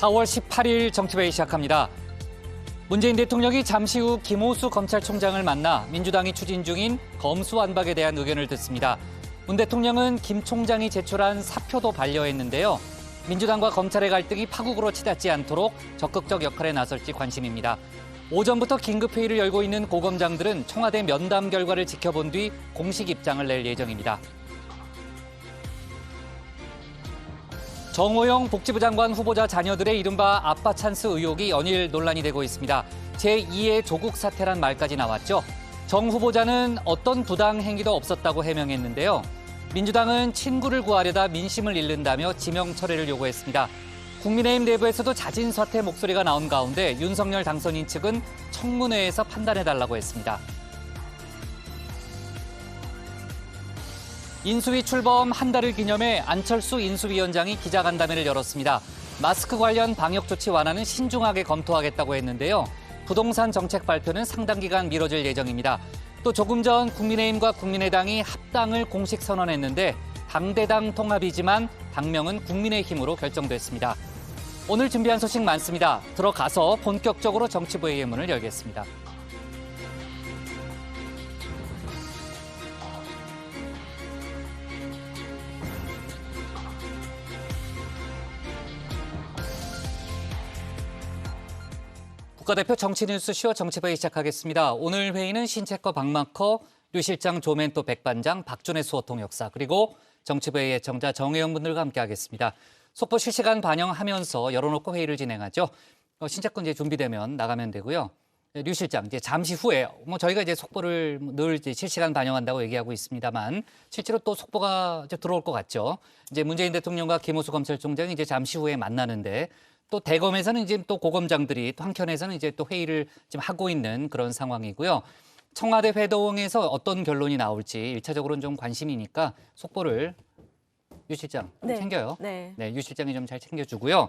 4월 18일 정치회의 시작합니다. 문재인 대통령이 잠시 후 김호수 검찰총장을 만나 민주당이 추진 중인 검수완박에 대한 의견을 듣습니다. 문 대통령은 김 총장이 제출한 사표도 반려했는데요. 민주당과 검찰의 갈등이 파국으로 치닫지 않도록 적극적 역할에 나설지 관심입니다. 오전부터 긴급회의를 열고 있는 고검장들은 청와대 면담 결과를 지켜본 뒤 공식 입장을 낼 예정입니다. 정호영 복지부 장관 후보자 자녀들의 이른바 아빠 찬스 의혹이 연일 논란이 되고 있습니다. 제2의 조국 사태란 말까지 나왔죠. 정 후보자는 어떤 부당 행위도 없었다고 해명했는데요. 민주당은 친구를 구하려다 민심을 잃는다며 지명 철회를 요구했습니다. 국민의힘 내부에서도 자진 사퇴 목소리가 나온 가운데 윤석열 당선인 측은 청문회에서 판단해달라고 했습니다. 인수위 출범 한 달을 기념해 안철수 인수위원장이 기자간담회를 열었습니다. 마스크 관련 방역 조치 완화는 신중하게 검토하겠다고 했는데요. 부동산 정책 발표는 상당 기간 미뤄질 예정입니다. 또 조금 전 국민의힘과 국민의당이 합당을 공식 선언했는데 당대당 통합이지만 당명은 국민의힘으로 결정됐습니다. 오늘 준비한 소식 많습니다. 들어가서 본격적으로 정치부의 문을 열겠습니다. 국가대표 정치뉴스 쇼 정치부의 시작하겠습니다. 오늘 회의는 신체커 박마커, 류 실장 조멘토 백반장, 박준혜 수호통 역사, 그리고 정치부의 애청자 정혜영 분들과 함께하겠습니다. 속보 실시간 반영하면서 열어놓고 회의를 진행하죠. 신체권 이제 준비되면 나가면 되고요. 류 실장 이제 잠시 후에 저희가 이제 속보를 늘 이제 실시간 반영한다고 얘기하고 있습니다만 실제로 또 속보가 이제 들어올 것 같죠. 이제 문재인 대통령과 김호수 검찰총장이 이제 잠시 후에 만나는데. 또 대검에서는 이제 또 고검장들이 또 한켠에서는 이제 또 회의를 지금 하고 있는 그런 상황이고요. 청와대 회동에서 어떤 결론이 나올지 1차적으로는 좀 관심이니까 속보를 유 실장 챙겨요. 네, 유 실장이 좀 잘 챙겨주고요.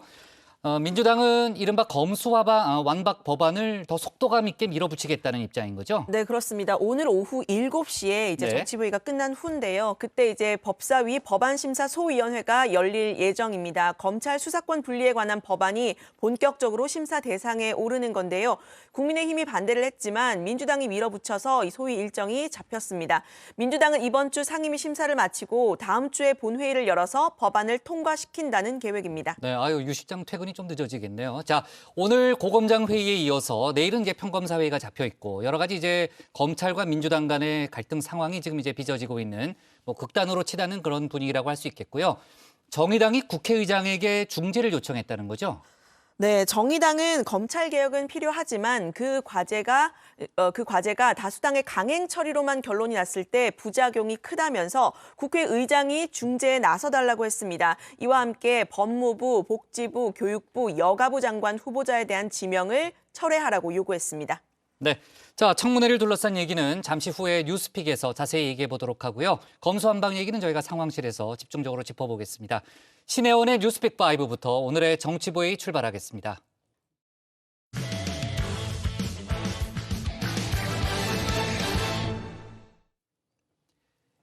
민주당은 이른바 검수완박 법안을 더 속도감 있게 밀어붙이겠다는 입장인 거죠? 네, 그렇습니다. 오늘 오후 7시에 이제 정치부의가 끝난 후인데요. 그때 이제 법사위 법안심사소위원회가 열릴 예정입니다. 검찰 수사권 분리에 관한 법안이 본격적으로 심사 대상에 오르는 건데요. 국민의힘이 반대를 했지만 민주당이 밀어붙여서 이 소위 일정이 잡혔습니다. 민주당은 이번 주 상임위 심사를 마치고 다음 주에 본회의를 열어서 법안을 통과시킨다는 계획입니다. 네, 유 실장 퇴근이 좀 늦어지겠네요. 자, 오늘 고검장 회의에 이어서 내일은 이제 평검사 회의가 잡혀 있고 여러 가지 이제 검찰과 민주당 간의 갈등 상황이 지금 이제 빚어지고 있는 극단으로 치닫는 그런 분위기라고 할 수 있겠고요. 정의당이 국회의장에게 중재를 요청했다는 거죠? 네, 정의당은 검찰 개혁은 필요하지만 그 과제가 다수당의 강행 처리로만 결론이 났을 때 부작용이 크다면서 국회의장이 중재에 나서달라고 했습니다. 이와 함께 법무부, 복지부, 교육부, 여가부 장관 후보자에 대한 지명을 철회하라고 요구했습니다. 네, 자, 청문회를 둘러싼 얘기는 잠시 후에 뉴스픽에서 자세히 얘기해 보도록 하고요. 검수완박 얘기는 저희가 상황실에서 집중적으로 짚어보겠습니다. 신혜원의 뉴스픽 5부터 오늘의 정치부회의 출발하겠습니다.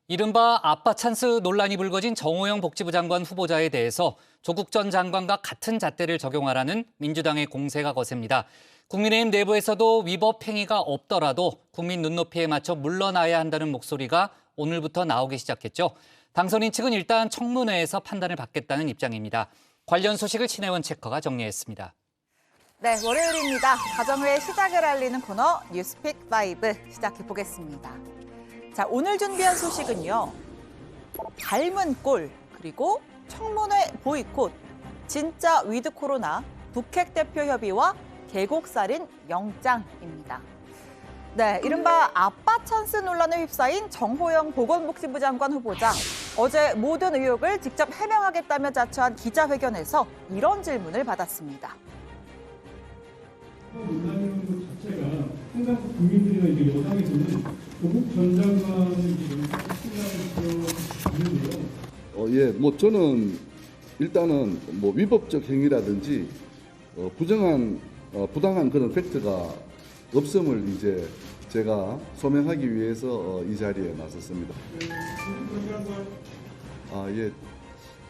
이른바 아빠 찬스 논란이 불거진 정호영 복지부 장관 후보자에 대해서 조국 전 장관과 같은 잣대를 적용하라는 민주당의 공세가 거셉니다. 국민의힘 내부에서도 위법 행위가 없더라도 국민 눈높이에 맞춰 물러나야 한다는 목소리가 오늘부터 나오기 시작했죠. 당선인 측은 일단 청문회에서 판단을 받겠다는 입장입니다. 관련 소식을 신혜원 체커가 정리했습니다. 네, 월요일입니다. 가정회의 시작을 알리는 코너 뉴스픽 5 시작해보겠습니다. 자, 오늘 준비한 소식은요. 닮은 꼴, 그리고 청문회 보이콧, 진짜 위드 코로나, 북핵 대표 협의와 계곡살인 영장입니다. 네, 이른바 아빠 찬스 논란에 휩싸인 정호영 보건복지부 장관 후보자. 어제 모든 의혹을 직접 해명하겠다며 자처한 기자회견에서 이런 질문을 받았습니다. 논란이라는 것 자체가 항상 국민들이나 이제 여당에서는 조국 전 장관의 신뢰를 들어있는데요. 저는 일단은 위법적 행위라든지 부당한 그런 팩트가 없음을 이제 제가 소명하기 위해서 이 자리에 나섰습니다.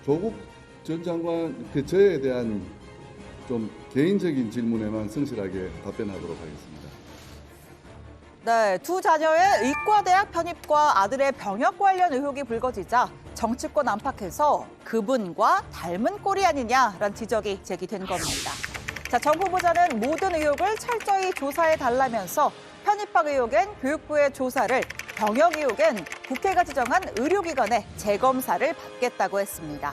조국 전 장관 저에 대한 좀 개인적인 질문에만 성실하게 답변하도록 하겠습니다. 네, 두 자녀의 의과대학 편입과 아들의 병역 관련 의혹이 불거지자 정치권 안팎에서 그분과 닮은 꼴이 아니냐라는 지적이 제기된 겁니다. 자, 정 후보자는 모든 의혹을 철저히 조사해달라면서 편입학 의혹엔 교육부의 조사를, 병역 의혹엔 국회가 지정한 의료기관의 재검사를 받겠다고 했습니다.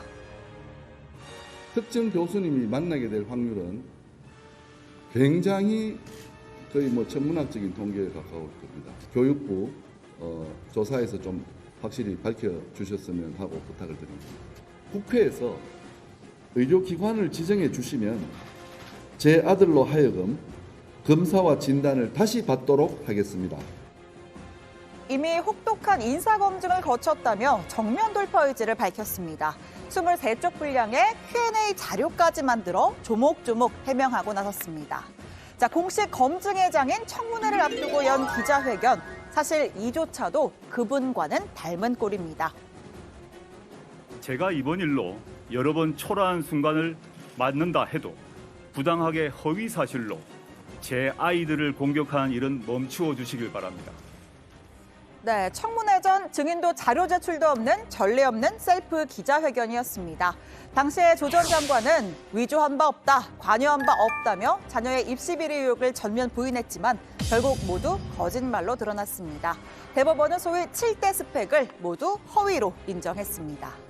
특정 교수님이 만나게 될 확률은 굉장히 거의 천문학적인 통계에 가까울 겁니다. 교육부 조사에서 좀 확실히 밝혀주셨으면 하고 부탁을 드립니다. 국회에서 의료기관을 지정해 주시면 제 아들로 하여금 검사와 진단을 다시 받도록 하겠습니다. 이미 혹독한 인사검증을 거쳤다며 정면 돌파 의지를 밝혔습니다. 23쪽 분량의 Q&A 자료까지 만들어 조목조목 해명하고 나섰습니다. 자, 공식 검증의 장인 청문회를 앞두고 연 기자회견. 사실 이조차도 그분과는 닮은 꼴입니다. 제가 이번 일로 여러 번 초라한 순간을 맞는다 해도 부당하게 허위 사실로 제 아이들을 공격하는 일은 멈추어 주시길 바랍니다. 네, 청문회 전 증인도 자료 제출도 없는 전례 없는 셀프 기자회견이었습니다. 당시에 조 전 장관은 위조한 바 없다, 관여한 바 없다며 자녀의 입시 비리 의혹을 전면 부인했지만 결국 모두 거짓말로 드러났습니다. 대법원은 소위 7대 스펙을 모두 허위로 인정했습니다.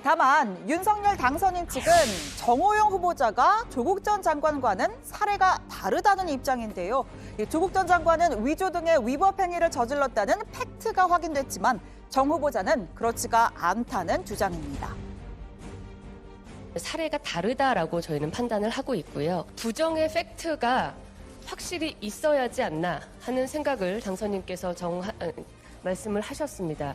다만 윤석열 당선인 측은 정호영 후보자가 조국 전 장관과는 사례가 다르다는 입장인데요. 조국 전 장관은 위조 등의 위법 행위를 저질렀다는 팩트가 확인됐지만 정 후보자는 그렇지가 않다는 주장입니다. 사례가 다르다라고 저희는 판단을 하고 있고요. 부정의 팩트가 확실히 있어야지 않나 하는 생각을 당선인께서 말씀을 하셨습니다.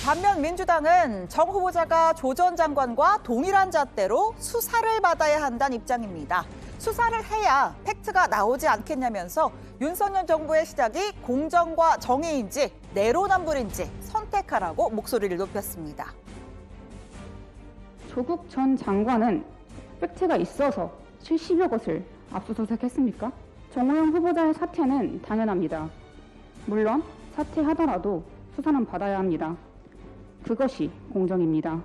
반면 민주당은 정 후보자가 조 전 장관과 동일한 잣대로 수사를 받아야 한다는 입장입니다. 수사를 해야 팩트가 나오지 않겠냐면서 윤석열 정부의 시작이 공정과 정의인지 내로남불인지 선택하라고 목소리를 높였습니다. 조국 전 장관은 팩트가 있어서 70여 것을 압수수색했습니까? 정호영 후보자의 사퇴는 당연합니다. 물론 사퇴하더라도 수사는 받아야 합니다. 그것이 공정입니다.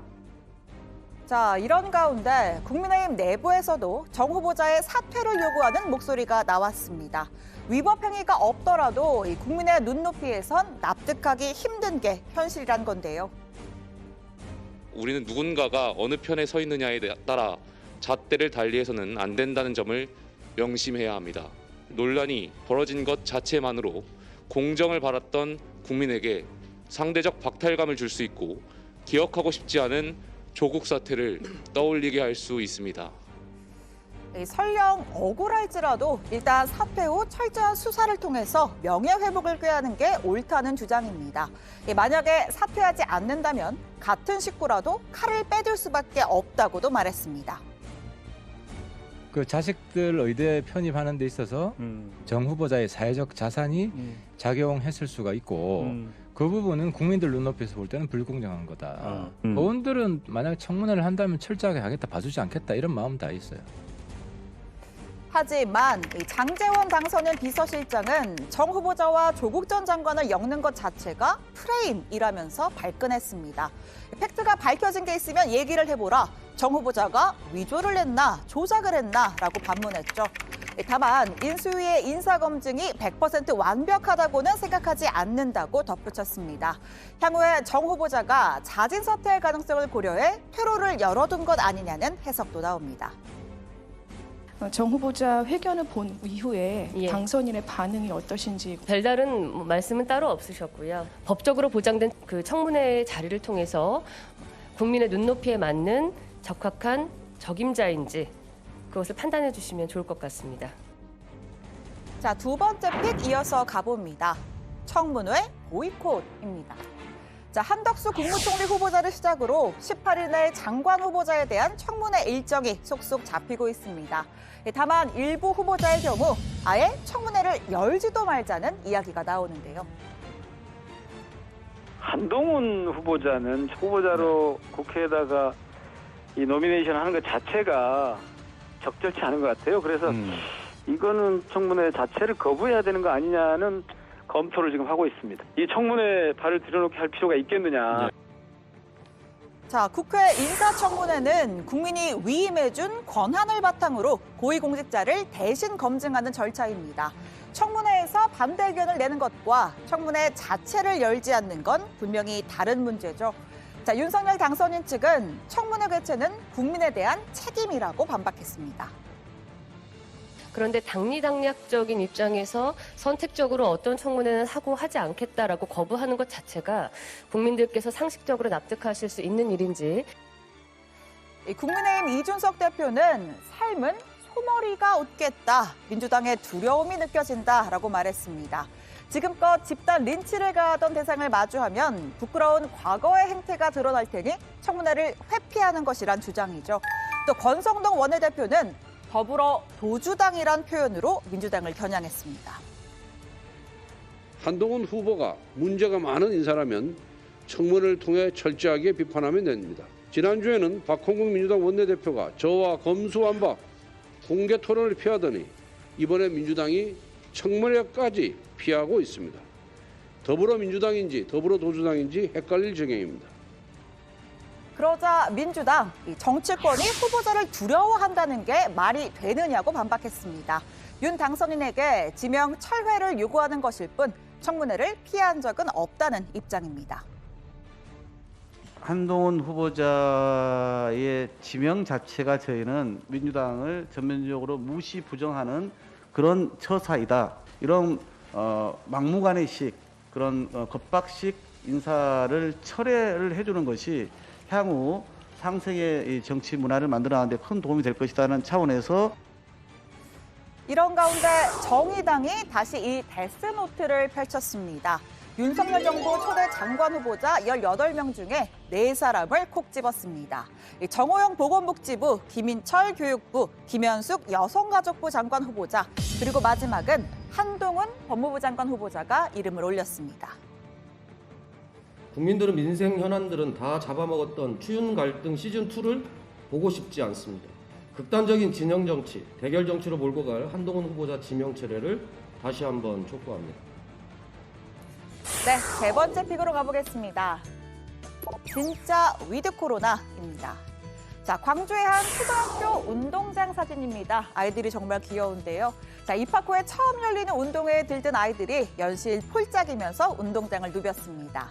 자, 이런 가운데 국민의힘 내부에서도 정 후보자의 사퇴를 요구하는 목소리가 나왔습니다. 위법 행위가 없더라도 이 국민의 눈높이에선 납득하기 힘든 게 현실이란 건데요. 우리는 누군가가 어느 편에 서 있느냐에 따라 잣대를 달리해서는 안 된다는 점을 명심해야 합니다. 논란이 벌어진 것 자체만으로 공정을 바랐던 국민에게 상대적 박탈감을 줄 수 있고 기억하고 싶지 않은 조국 사태를 떠올리게 할 수 있습니다. 설령 억울할지라도 일단 사퇴 후 철저한 수사를 통해서 명예회복을 꾀하는 게 옳다는 주장입니다. 만약에 사퇴하지 않는다면 같은 식구라도 칼을 빼둘 수밖에 없다고도 말했습니다. 그 자식들 의대 편입하는 데 있어서 정 후보자의 사회적 자산이 작용했을 수가 있고 그 부분은 국민들 눈높이에서 볼 때는 불공정한 거다. 의원들은 만약에 청문회를 한다면 철저하게 하겠다, 봐주지 않겠다 이런 마음 다 있어요. 하지만 장제원 당선인 비서실장은 정 후보자와 조국 전 장관을 엮는 것 자체가 프레임이라면서 발끈했습니다. 팩트가 밝혀진 게 있으면 얘기를 해보라. 정 후보자가 위조를 했나 조작을 했나 라고 반문했죠. 다만 인수위의 인사검증이 100% 완벽하다고는 생각하지 않는다고 덧붙였습니다. 향후에 정 후보자가 자진 사퇴할 가능성을 고려해 퇴로를 열어둔 것 아니냐는 해석도 나옵니다. 정 후보자 회견을 본 이후에 예. 당선인의 반응이 어떠신지. 별다른 말씀은 따로 없으셨고요. 법적으로 보장된 그 청문회 자리를 통해서 국민의 눈높이에 맞는 적합한 적임자인지 그것을 판단해 주시면 좋을 것 같습니다. 자, 두 번째 픽 이어서 가봅니다. 청문회 보이콧입니다. 자, 한덕수 국무총리 후보자를 시작으로 18일 날 장관 후보자에 대한 청문회 일정이 속속 잡히고 있습니다. 다만 일부 후보자의 경우 아예 청문회를 열지도 말자는 이야기가 나오는데요. 한동훈 후보자는 후보자로 국회에다가 이 노미네이션 하는 것 자체가 적절치 않은 것 같아요. 그래서 이거는 청문회 자체를 거부해야 되는 거 아니냐는 검토를 지금 하고 있습니다. 이 청문회에 발을 들여놓게 할 필요가 있겠느냐. 자, 국회 인사청문회는 국민이 위임해준 권한을 바탕으로 고위공직자를 대신 검증하는 절차입니다. 청문회에서 반대 의견을 내는 것과 청문회 자체를 열지 않는 건 분명히 다른 문제죠. 자, 윤석열 당선인 측은 청문회 개최는 국민에 대한 책임이라고 반박했습니다. 그런데 당리당략적인 입장에서 선택적으로 어떤 청문회는 하고 하지 않겠다라고 거부하는 것 자체가 국민들께서 상식적으로 납득하실 수 있는 일인지. 국민의힘 이준석 대표는 삶은 소머리가 웃겠다, 민주당의 두려움이 느껴진다라고 말했습니다. 지금껏 집단 린치를 가하던 대상을 마주하면 부끄러운 과거의 행태가 드러날 테니 청문회를 회피하는 것이란 주장이죠. 또 권성동 원내대표는 더불어 도주당이란 표현으로 민주당을 겨냥했습니다. 한동훈 후보가 문제가 많은 인사라면 청문회를 통해 철저하게 비판하면 됩니다. 지난주에는 박홍근 민주당 원내대표가 저와 검수한 바 공개 토론을 피하더니 이번에 민주당이 청문회까지 피하고 있습니다. 더불어민주당인지 더불어도주당인지 헷갈릴 지경입니다. 그러자 민주당, 정치권이 후보자를 두려워한다는 게 말이 되느냐고 반박했습니다. 윤 당선인에게 지명 철회를 요구하는 것일 뿐 청문회를 피한 적은 없다는 입장입니다. 한동훈 후보자의 지명 자체가 저희는 민주당을 전면적으로 무시 부정하는 그런 처사이다. 이런 막무가내식 그런 겁박식 인사를 철회를 해주는 것이 향후 상생의 정치 문화를 만들어가는 데 큰 도움이 될 것이라는 차원에서 이런 가운데 정의당이 다시 이 데스노트를 펼쳤습니다. 윤석열 정부 초대 장관 후보자 18명 중에 4사람을 콕 집었습니다. 정호영 보건복지부, 김인철 교육부, 김현숙 여성가족부 장관 후보자, 그리고 마지막은 한동훈 법무부 장관 후보자가 이름을 올렸습니다. 국민들은 민생 현안들은 다 잡아먹었던 추윤 갈등 시즌2를 보고 싶지 않습니다. 극단적인 진영 정치, 대결 정치로 몰고 갈 한동훈 후보자 지명 철회를 다시 한번 촉구합니다. 네, 세 번째 픽으로 가보겠습니다. 진짜 위드 코로나입니다. 자, 광주의 한 초등학교 운동장 사진입니다. 아이들이 정말 귀여운데요. 자, 입학 후에 처음 열리는 운동회에 들뜬 아이들이 연실 폴짝이면서 운동장을 누볐습니다.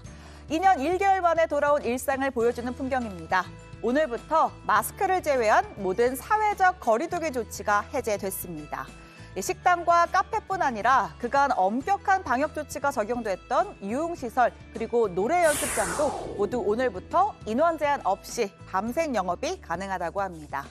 2년 1개월 만에 돌아온 일상을 보여주는 풍경입니다. 오늘부터 마스크를 제외한 모든 사회적 거리두기 조치가 해제됐습니다. 식당과 카페뿐 아니라 그간 엄격한 방역 조치가 적용됐던 유흥시설 그리고 노래 연습장도 모두 오늘부터 인원 제한 없이 밤샘 영업이 가능하다고 합니다.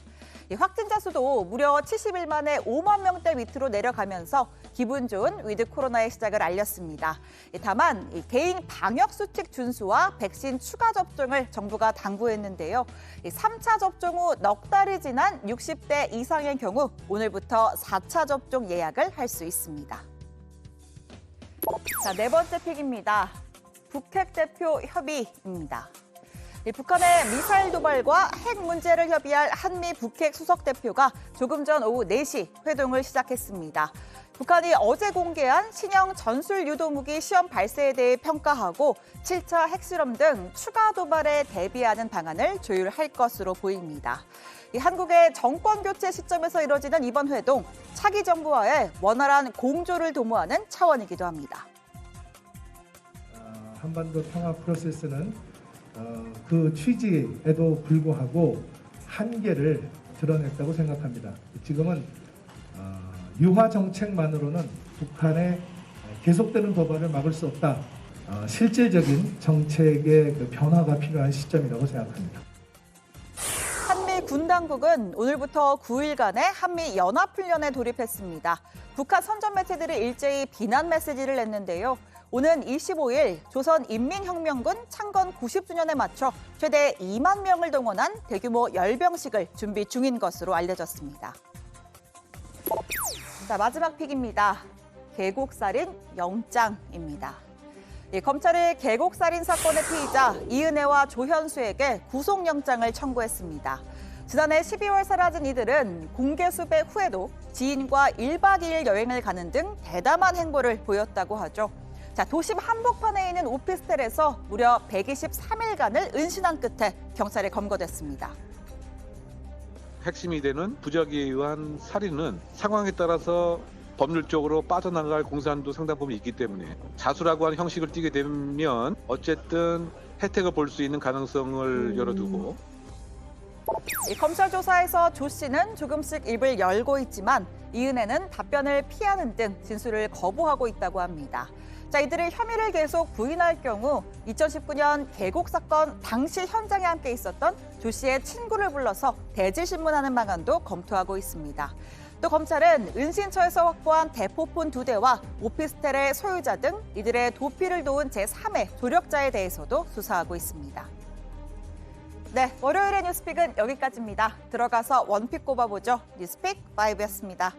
확진자 수도 무려 70일 만에 5만 명대 밑으로 내려가면서 기분 좋은 위드 코로나의 시작을 알렸습니다. 다만 개인 방역 수칙 준수와 백신 추가 접종을 정부가 당부했는데요. 3차 접종 후 넉 달이 지난 60대 이상의 경우 오늘부터 4차 접종 예약을 할 수 있습니다. 자, 네 번째 픽입니다. 북핵 대표 협의입니다. 북한의 미사일 도발과 핵 문제를 협의할 한미 북핵 수석 대표가 조금 전 오후 4시 회동을 시작했습니다. 북한이 어제 공개한 신형 전술 유도무기 시험 발사에 대해 평가하고 7차 핵실험 등 추가 도발에 대비하는 방안을 조율할 것으로 보입니다. 한국의 정권 교체 시점에서 이뤄지는 이번 회동, 차기 정부와의 원활한 공조를 도모하는 차원이기도 합니다. 한반도 평화 프로세스는 그 취지에도 불구하고 한계를 드러냈다고 생각합니다. 지금은 유화 정책만으로는 북한의 계속되는 도발을 막을 수 없다. 실질적인 정책의 변화가 필요한 시점이라고 생각합니다. 한미 군 당국은 오늘부터 9일간의 한미 연합훈련에 돌입했습니다. 북한 선전 매체들이 일제히 비난 메시지를 냈는데요. 오는 25일 조선인민혁명군 창건 90주년에 맞춰 최대 2만 명을 동원한 대규모 열병식을 준비 중인 것으로 알려졌습니다. 자, 마지막 픽입니다. 계곡살인 영장입니다. 검찰이 계곡살인 사건의 피의자 이은혜와 조현수에게 구속영장을 청구했습니다. 지난해 12월 사라진 이들은 공개 수배 후에도 지인과 1박 2일 여행을 가는 등 대담한 행보를 보였다고 하죠. 자, 도심 한복판에 있는 오피스텔에서 무려 123일간을 은신한 끝에 경찰에 검거됐습니다. 핵심이 되는 부작위에 의한 살인은 상황에 따라서 법률적으로 빠져나갈 공산도 상당 부분 있기 때문에 자수라고 하는 형식을 띠게 되면 어쨌든 혜택을 볼 수 있는 가능성을 열어두고 검찰 조사에서 조 씨는 조금씩 입을 열고 있지만 이은혜는 답변을 피하는 등 진술을 거부하고 있다고 합니다. 자, 이들의 혐의를 계속 부인할 경우 2019년 계곡 사건 당시 현장에 함께 있었던 조 씨의 친구를 불러서 대질신문하는 방안도 검토하고 있습니다. 또 검찰은 은신처에서 확보한 대포폰 2대와 오피스텔의 소유자 등 이들의 도피를 도운 제3의 조력자에 대해서도 수사하고 있습니다. 네, 월요일의 뉴스픽은 여기까지입니다. 들어가서 원픽 꼽아보죠. 뉴스픽 5였습니다.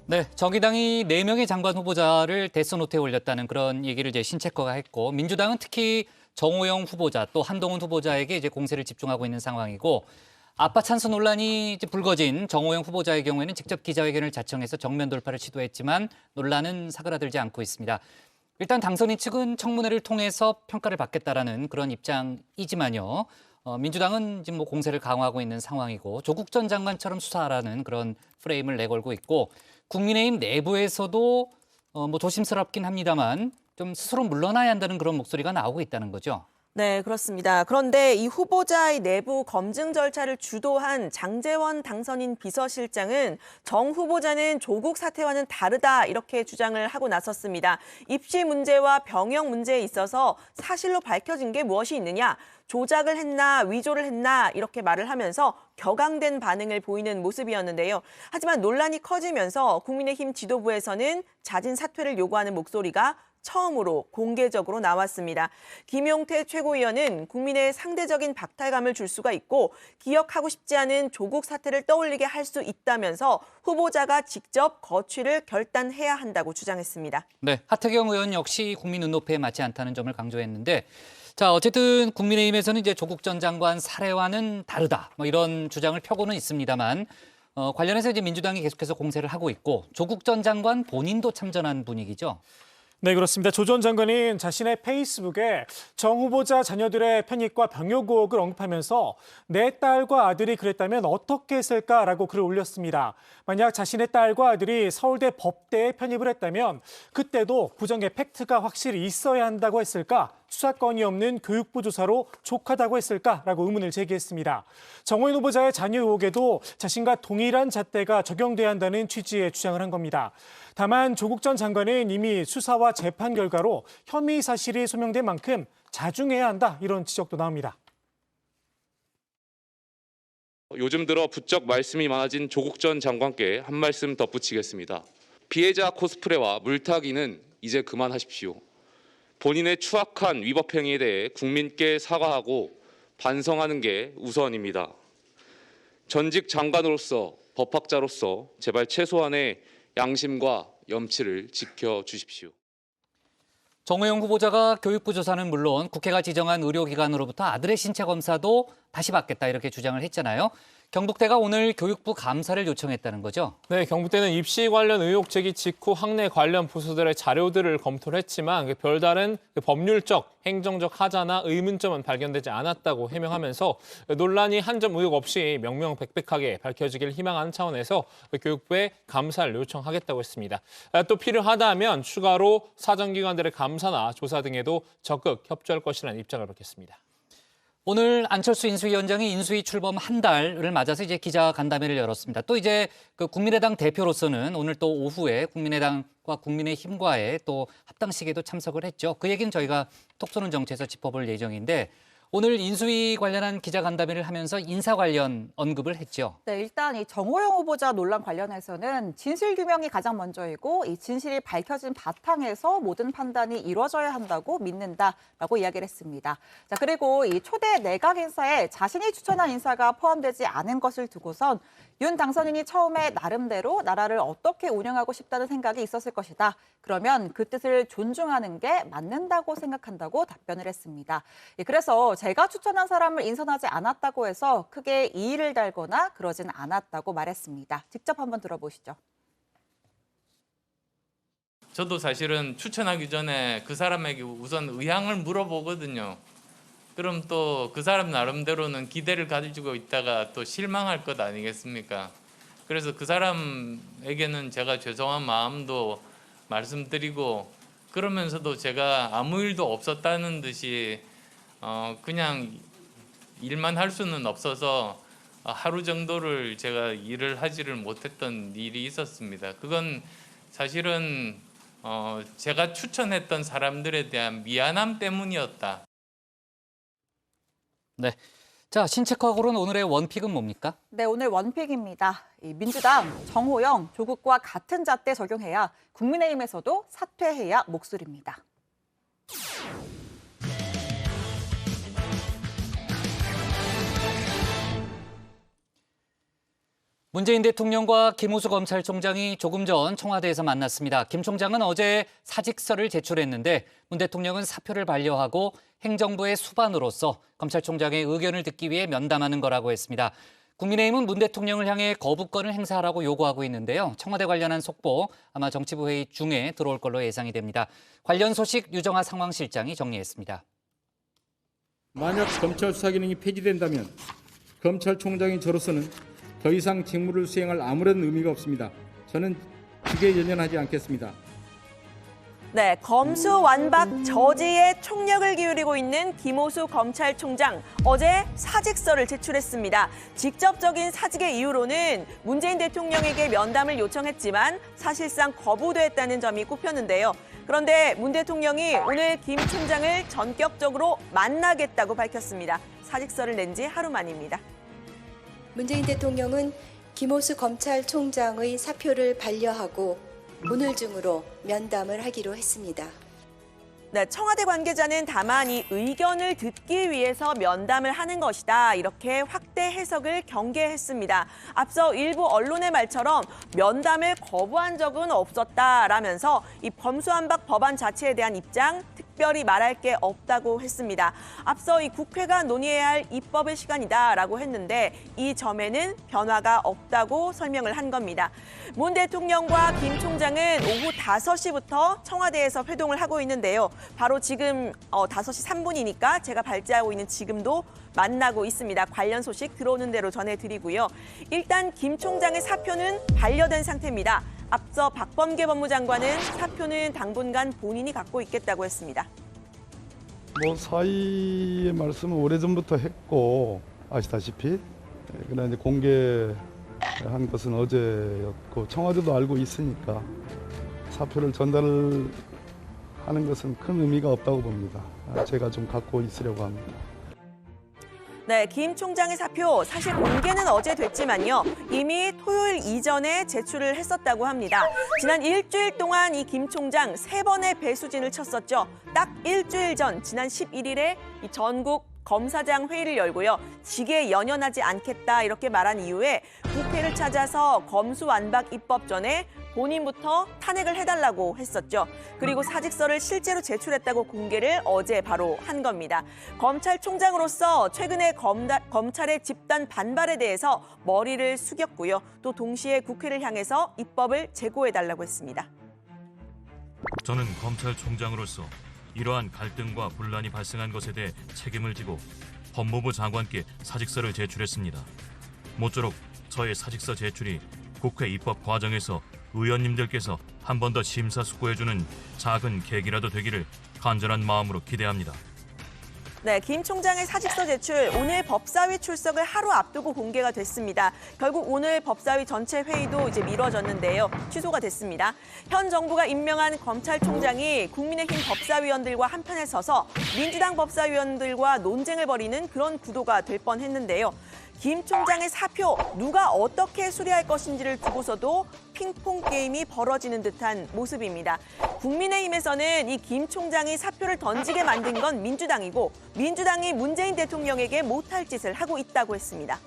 네, 정의당이 4명의 장관 후보자를 대선 호태에 올렸다는 그런 얘기를 이제 신채커가 했고, 민주당은 특히 정호영 후보자 또 한동훈 후보자에게 이제 공세를 집중하고 있는 상황이고, 아빠 찬스 논란이 이제 불거진 정호영 후보자의 경우에는 직접 기자회견을 자청해서 정면 돌파를 시도했지만 논란은 사그라들지 않고 있습니다. 일단 당선인 측은 청문회를 통해서 평가를 받겠다라는 그런 입장이지만요. 민주당은 지금 뭐 공세를 강화하고 있는 상황이고 조국 전 장관처럼 수사하라는 그런 프레임을 내걸고 있고 국민의힘 내부에서도 뭐 조심스럽긴 합니다만 좀 스스로 물러나야 한다는 그런 목소리가 나오고 있다는 거죠. 네, 그렇습니다. 그런데 이 후보자의 내부 검증 절차를 주도한 장제원 당선인 비서실장은 정 후보자는 조국 사태와는 다르다 이렇게 주장을 하고 나섰습니다. 입시 문제와 병역 문제에 있어서 사실로 밝혀진 게 무엇이 있느냐, 조작을 했나 위조를 했나 이렇게 말을 하면서 격앙된 반응을 보이는 모습이었는데요. 하지만 논란이 커지면서 국민의힘 지도부에서는 자진 사퇴를 요구하는 목소리가 처음으로 공개적으로 나왔습니다. 김용태 최고위원은 국민의 상대적인 박탈감을 줄 수가 있고 기억하고 싶지 않은 조국 사태를 떠올리게 할 수 있다면서 후보자가 직접 거취를 결단해야 한다고 주장했습니다. 네, 하태경 의원 역시 국민 눈높이에 맞지 않다는 점을 강조했는데 자, 어쨌든 국민의힘에서는 이제 조국 전 장관 사례와는 다르다. 뭐 이런 주장을 펴고는 있습니다만 관련해서 이제 민주당이 계속해서 공세를 하고 있고 조국 전 장관 본인도 참전한 분위기죠. 네, 그렇습니다. 조 전 장관은 자신의 페이스북에 정 후보자 자녀들의 편입과 병역 의혹을 언급하면서 내 딸과 아들이 그랬다면 어떻게 했을까라고 글을 올렸습니다. 만약 자신의 딸과 아들이 서울대 법대에 편입을 했다면 그때도 부정의 팩트가 확실히 있어야 한다고 했을까? 수사권이 없는 교육부 조사로 족하다고 했을까라고 의문을 제기했습니다. 정호영 후보자의 자녀 의혹에도 자신과 동일한 잣대가 적용돼야 한다는 취지의 주장을 한 겁니다. 다만 조국 전 장관은 이미 수사와 재판 결과로 혐의 사실이 소명된 만큼 자중해야 한다 이런 지적도 나옵니다. 요즘 들어 부쩍 말씀이 많아진 조국 전 장관께 한 말씀 덧붙이겠습니다. 피해자 코스프레와 물타기는 이제 그만하십시오. 본인의 추악한 위법 행위에 대해 국민께 사과하고 반성하는 게 우선입니다. 전직 장관으로서 법학자로서 제발 최소한의 양심과 염치를 지켜주십시오. 정호영 후보자가 교육부 조사는 물론 국회가 지정한 의료기관으로부터 아들의 신체 검사도 다시 받겠다 이렇게 주장을 했잖아요. 경북대가 오늘 교육부 감사를 요청했다는 거죠. 네, 경북대는 입시 관련 의혹 제기 직후 학내 관련 부서들의 자료들을 검토를 했지만 별다른 법률적, 행정적 하자나 의문점은 발견되지 않았다고 해명하면서 논란이 한 점 의혹 없이 명명백백하게 밝혀지길 희망하는 차원에서 교육부에 감사를 요청하겠다고 했습니다. 또 필요하다면 추가로 사정기관들의 감사나 조사 등에도 적극 협조할 것이라는 입장을 밝혔습니다. 오늘 안철수 인수위원장이 인수위 출범 한 달을 맞아서 이제 기자 간담회를 열었습니다. 또 이제 그 국민의당 대표로서는 오늘 또 오후에 국민의당과 국민의힘과의 또 합당식에도 참석을 했죠. 그 얘기는 저희가 톡 쏘는 정치에서 짚어볼 예정인데 오늘 인수위 관련한 기자 간담회를 하면서 인사 관련 언급을 했죠. 네, 일단 이 정호영 후보자 논란 관련해서는 진실 규명이 가장 먼저이고 이 진실이 밝혀진 바탕에서 모든 판단이 이루어져야 한다고 믿는다라고 이야기를 했습니다. 자, 그리고 이 초대 내각 인사에 자신이 추천한 인사가 포함되지 않은 것을 두고선 윤 당선인이 처음에 나름대로 나라를 어떻게 운영하고 싶다는 생각이 있었을 것이다. 그러면 그 뜻을 존중하는 게 맞는다고 생각한다고 답변을 했습니다. 그래서 제가 추천한 사람을 인선하지 않았다고 해서 크게 이의를 달거나 그러진 않았다고 말했습니다. 직접 한번 들어보시죠. 저도 사실은 추천하기 전에 그 사람에게 우선 의향을 물어보거든요. 그럼 또 그 사람 나름대로는 기대를 가지고 있다가 또 실망할 것 아니겠습니까? 그래서 그 사람에게는 제가 죄송한 마음도 말씀드리고, 그러면서도 제가 아무 일도 없었다는 듯이 그냥 일만 할 수는 없어서 하루 정도를 제가 일을 하지를 못했던 일이 있었습니다. 그건 사실은 제가 추천했던 사람들에 대한 미안함 때문이었다. 네. 자, 신체과학으로는 오늘의 원픽은 뭡니까? 네, 오늘 원픽입니다. 민주당 정호영, 조국과 같은 잣대 적용해야 국민의힘에서도 사퇴해야 목소리입니다. 문재인 대통령과 김호수 검찰총장이 조금 전 청와대에서 만났습니다. 김 총장은 어제 사직서를 제출했는데 문 대통령은 사표를 반려하고 행정부의 수반으로서 검찰총장의 의견을 듣기 위해 면담하는 거라고 했습니다. 국민의힘은 문 대통령을 향해 거부권을 행사하라고 요구하고 있는데요. 청와대 관련한 속보 아마 정치부 회의 중에 들어올 걸로 예상이 됩니다. 관련 소식 유정아 상황실장이 정리했습니다. 만약 검찰 수사 기능이 폐지된다면 검찰총장인 저로서는 더 이상 직무를 수행할 아무런 의미가 없습니다. 저는 직에 연연하지 않겠습니다. 네, 검수완박 저지에 총력을 기울이고 있는 김호수 검찰총장, 어제 사직서를 제출했습니다. 직접적인 사직의 이유로는 문재인 대통령에게 면담을 요청했지만 사실상 거부됐다는 점이 꼽혔는데요. 그런데 문 대통령이 오늘 김 총장을 전격적으로 만나겠다고 밝혔습니다. 사직서를 낸 지 하루 만입니다. 문재인 대통령은 김호수 검찰총장의 사표를 반려하고 오늘 중으로 면담을 하기로 했습니다. 네, 청와대 관계자는 다만 이 의견을 듣기 위해서 면담을 하는 것이다, 이렇게 확대 해석을 경계했습니다. 앞서 일부 언론의 말처럼 면담을 거부한 적은 없었다라면서 이 검수완박 법안 자체에 대한 입장 특별히 말할 게 없다고 했습니다. 앞서 이 국회가 논의해야 할 입법의 시간이다라고 했는데 이 점에는 변화가 없다고 설명을 한 겁니다. 문 대통령과 김 총장은 오후 5시부터 청와대에서 회동을 하고 있는데요. 바로 지금 5시 3분이니까 제가 발제하고 있는 지금도 만나고 있습니다. 관련 소식 들어오는 대로 전해드리고요. 일단 김 총장의 사표는 반려된 상태입니다. 앞서 박범계 법무장관은 사표는 당분간 본인이 갖고 있겠다고 했습니다. 사의의 말씀은 오래전부터 했고 아시다시피 그러나 이제 공개한 것은 어제였고 청와대도 알고 있으니까 사표를 전달하는 것은 큰 의미가 없다고 봅니다. 제가 좀 갖고 있으려고 합니다. 네, 김 총장의 사표 사실 공개는 어제 됐지만요. 이미 토요일 이전에 제출을 했었다고 합니다. 지난 일주일 동안 이 김 총장 3번의 배수진을 쳤었죠. 딱 일주일 전 지난 11일에 이 전국 검사장 회의를 열고요. 직에 연연하지 않겠다 이렇게 말한 이후에 국회를 찾아서 검수완박 입법 전에 본인부터 탄핵을 해달라고 했었죠. 그리고 사직서를 실제로 제출했다고 공개를 어제 바로 한 겁니다. 검찰총장으로서 최근에 검찰의 집단 반발에 대해서 머리를 숙였고요. 또 동시에 국회를 향해서 입법을 제고해달라고 했습니다. 저는 검찰총장으로서 이러한 갈등과 분란이 발생한 것에 대해 책임을 지고 법무부 장관께 사직서를 제출했습니다. 모쪼록 저의 사직서 제출이 국회 입법 과정에서 의원님들께서 한 번 더 심사숙고해주는 작은 계기라도 되기를 간절한 마음으로 기대합니다. 네, 김 총장의 사직서 제출 오늘 법사위 출석을 하루 앞두고 공개가 됐습니다. 결국 오늘 법사위 전체 회의도 이제 미뤄졌는데요. 취소가 됐습니다. 현 정부가 임명한 검찰총장이 국민의힘 법사위원들과 한편에 서서 민주당 법사위원들과 논쟁을 벌이는 그런 구도가 될 뻔했는데요. 김 총장의 사표 누가 어떻게 수리할 것인지를 두고서도 핑퐁 게임이 벌어지는 듯한 모습입니다. 국민의힘에서는 이 김 총장이 사표를 던지게 만든 건 민주당이고 민주당이 문재인 대통령에게 못할 짓을 하고 있다고 했습니다.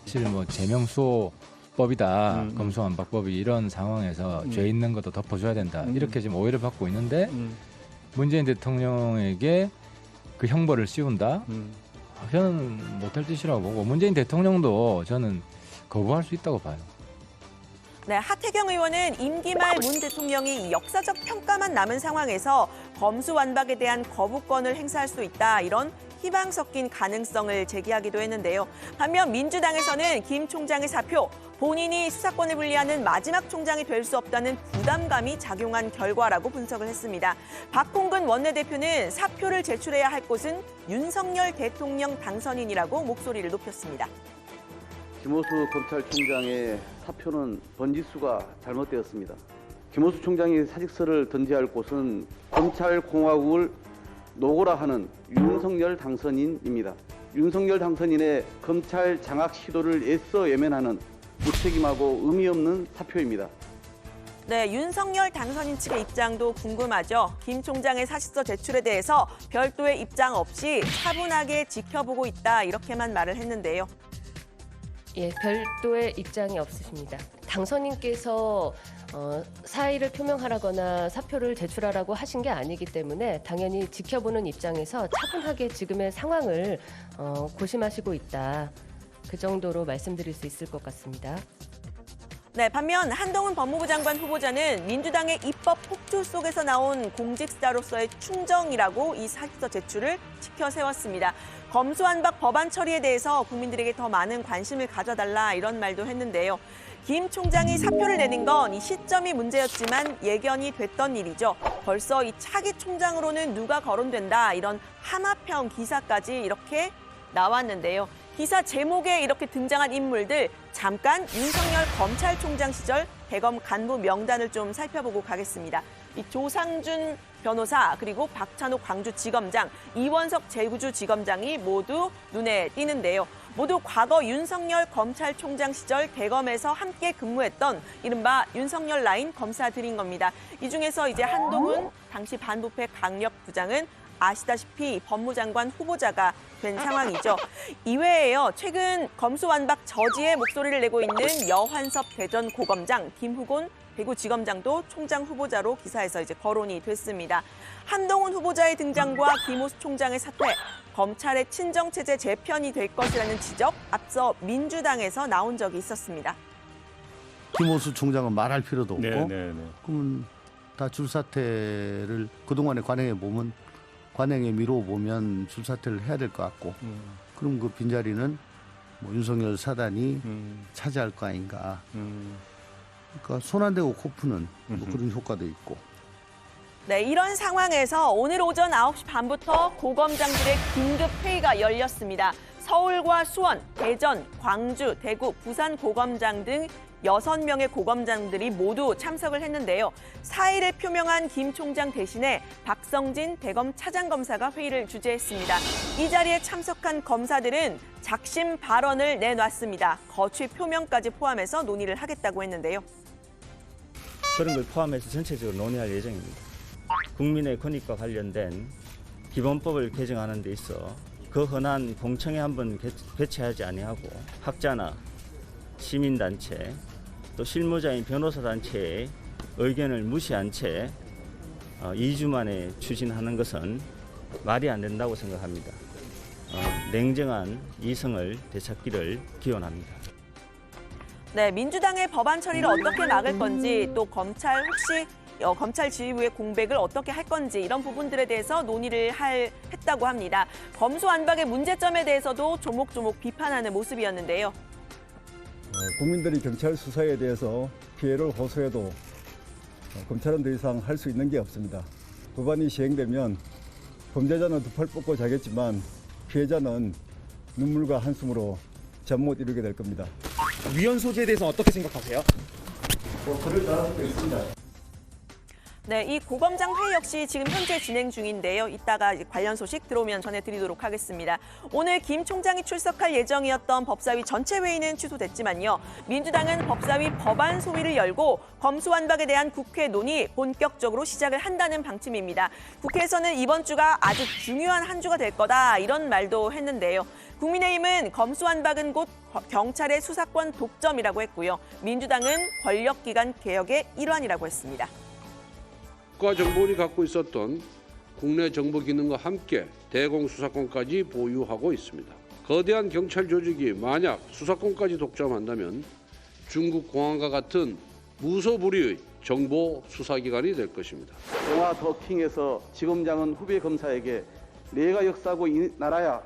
사실 제명수호법이다, 검수완박법이 이런 상황에서 죄 있는 것도 덮어줘야 된다 이렇게 지금 오해를 받고 있는데 문재인 대통령에게 그 형벌을 씌운다. 저는 못할 짓이라고 보고 문재인 대통령도 저는 거부할 수 있다고 봐요. 네, 하태경 의원은 임기 말 문 대통령이 역사적 평가만 남은 상황에서 검수완박에 대한 거부권을 행사할 수 있다. 이런 희망 섞인 가능성을 제기하기도 했는데요. 반면 민주당에서는 김 총장의 사표, 본인이 수사권을 분리하는 마지막 총장이 될 수 없다는 부담감이 작용한 결과라고 분석을 했습니다. 박홍근 원내대표는 사표를 제출해야 할 곳은 윤석열 대통령 당선인이라고 목소리를 높였습니다. 김호수 검찰총장의 사표는 번지수가 잘못되었습니다. 김호수 총장이 사직서를 던져야 할 곳은 검찰공화국을 노고라 하는 윤석열 당선인입니다. 윤석열 당선인의 검찰 장악 시도를 애써 외면하는 무책임하고 의미 없는 사표입니다. 네, 윤석열 당선인 측의 입장도 궁금하죠. 김 총장의 사직서 제출에 대해서 별도의 입장 없이 차분하게 지켜보고 있다. 이렇게만 말을 했는데요. 예, 별도의 입장이 없으십니다. 당선인께서 사의를 표명하라거나 사표를 제출하라고 하신 게 아니기 때문에 당연히 지켜보는 입장에서 차분하게 지금의 상황을 고심하시고 있다. 그 정도로 말씀드릴 수 있을 것 같습니다. 네, 반면 한동훈 법무부 장관 후보자는 민주당의 입법 폭주 속에서 나온 공직자로서의 충정이라고 이 사직서 제출을 지켜 세웠습니다. 검수완박 법안 처리에 대해서 국민들에게 더 많은 관심을 가져달라 이런 말도 했는데요. 김 총장이 사표를 내는 건 이 시점이 문제였지만 예견이 됐던 일이죠. 벌써 이 차기 총장으로는 누가 거론된다 이런 하마평 기사까지 이렇게 나왔는데요. 기사 제목에 이렇게 등장한 인물들 잠깐 윤석열 검찰총장 시절 대검 간부 명단을 좀 살펴보고 가겠습니다. 이 조상준 변호사 그리고 박찬호 광주지검장, 이원석 제주지검장이 모두 눈에 띄는데요. 모두 과거 윤석열 검찰총장 시절 대검에서 함께 근무했던 이른바 윤석열 라인 검사들인 겁니다. 이 중에서 이제 한동훈 당시 반부패 강력부장은 아시다시피 법무장관 후보자가 된 상황이죠. 이외에요. 최근 검수완박 저지의 목소리를 내고 있는 여환섭 대전고검장, 김후곤 대구지검장도 총장 후보자로 기사에서 이제 거론이 됐습니다. 한동훈 후보자의 등장과 김호수 총장의 사퇴, 검찰의 친정체제 재편이 될 것이라는 지적, 앞서 민주당에서 나온 적이 있었습니다. 김호수 총장은 말할 필요도 없고 그러면 다 줄사퇴를 그동안의 관행에 보면 관행에 미뤄보면 줄사퇴를 해야 될 것 같고 그럼 그 빈자리는 뭐 윤석열 사단이 차지할 거 아닌가. 그러니까 손 안 대고 코 푸는 뭐 그런 효과도 있고. 네, 이런 상황에서 오늘 오전 9시 반부터 고검장들의 긴급 회의가 열렸습니다. 서울과 수원, 대전, 광주, 대구, 부산 고검장 등 6명의 고검장들이 모두 참석을 했는데요. 사의를 표명한 김 총장 대신에 박성진 대검 차장검사가 회의를 주재했습니다. 이 자리에 참석한 검사들은 작심 발언을 내놨습니다. 거취 표명까지 포함해서 논의를 하겠다고 했는데요. 그런 걸 포함해서 전체적으로 논의할 예정입니다. 국민의 권익과 관련된 기본법을 개정하는 데 있어 그 흔한 공청회 한번 개최하지 아니하고 학자나 시민단체 또 실무자인 변호사단체의 의견을 무시한 채 2주 만에 추진하는 것은 말이 안 된다고 생각합니다. 냉정한 이성을 되찾기를 기원합니다. 네, 민주당의 법안 처리를 어떻게 막을 건지 또 검찰 혹시 검찰 지휘부의 공백을 어떻게 할 건지 이런 부분들에 대해서 논의를 했다고 합니다. 검수완박의 문제점에 대해서도 조목조목 비판하는 모습이었는데요. 국민들이 경찰 수사에 대해서 피해를 호소해도 검찰은 더 이상 할 수 있는 게 없습니다. 법안이 시행되면 범죄자는 두 팔 뻗고 자겠지만 피해자는 눈물과 한숨으로 잠 못 이루게 될 겁니다. 위헌 소지에 대해서 어떻게 생각하세요? 그럴 가능성도 있습니다. 네, 이 고검장 회의 역시 지금 현재 진행 중인데요. 이따가 관련 소식 들어오면 전해드리도록 하겠습니다. 오늘 김 총장이 출석할 예정이었던 법사위 전체 회의는 취소됐지만요. 민주당은 법사위 법안 소위를 열고 검수완박에 대한 국회 논의 본격적으로 시작을 한다는 방침입니다. 국회에서는 이번 주가 아주 중요한 한 주가 될 거다 이런 말도 했는데요. 국민의힘은 검수완박은 곧 경찰의 수사권 독점이라고 했고요. 민주당은 권력기관 개혁의 일환이라고 했습니다. 국가정보원이 갖고 있었던 국내 정보 기능과 함께 대공 수사권까지 보유하고 있습니다. 거대한 경찰 조직이 만약 수사권까지 독점한다면 중국 공안과 같은 무소불위의 정보 수사기관이 될 것입니다. 영화 더 킹에서 지검장은 후배 검사에게 내가 역사하고 이 나라야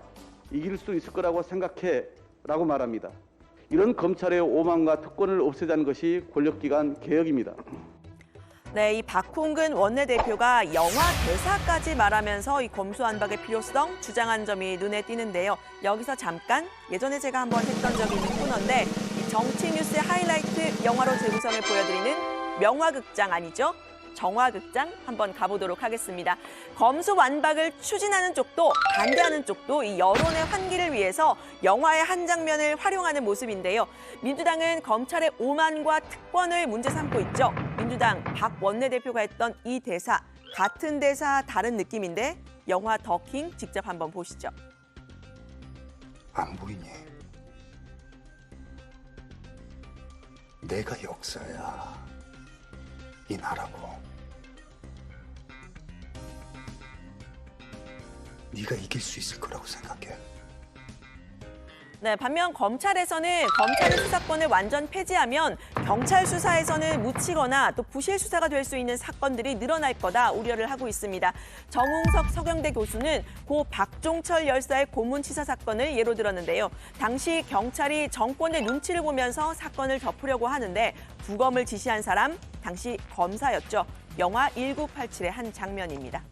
이길 수 있을 거라고 생각해 라고 말합니다. 이런 검찰의 오만과 특권을 없애자는 것이 권력기관 개혁입니다. 네, 이 박홍근 원내대표가 영화 대사까지 말하면서 이 검수완박의 필요성 주장한 점이 눈에 띄는데요. 여기서 잠깐 예전에 제가 한번 했던 적이 있는 코너인데 이 정치 뉴스의 하이라이트 영화로 재구성을 보여드리는 명화극장 아니죠? 정화극장 한번 가보도록 하겠습니다. 검수완박을 추진하는 쪽도 반대하는 쪽도 이 여론의 환기를 위해서 영화의 한 장면을 활용하는 모습인데요. 민주당은 검찰의 오만과 특권을 문제 삼고 있죠. 민주당 박 원내대표가 했던 이 대사, 같은 대사 다른 느낌인데 영화 더킹 직접 한번 보시죠. 안 보이니? 내가 역사야. 이 나라고. 네가 이길 수 있을 거라고 생각해. 네, 반면 검찰에서는 검찰의 수사권을 완전 폐지하면 경찰 수사에서는 묻히거나 또 부실 수사가 될 수 있는 사건들이 늘어날 거다 우려를 하고 있습니다. 정웅석 서경대 교수는 고 박종철 열사의 고문치사 사건을 예로 들었는데요. 당시 경찰이 정권의 눈치를 보면서 사건을 덮으려고 하는데 부검을 지시한 사람 당시 검사였죠. 영화 1987의 한 장면입니다.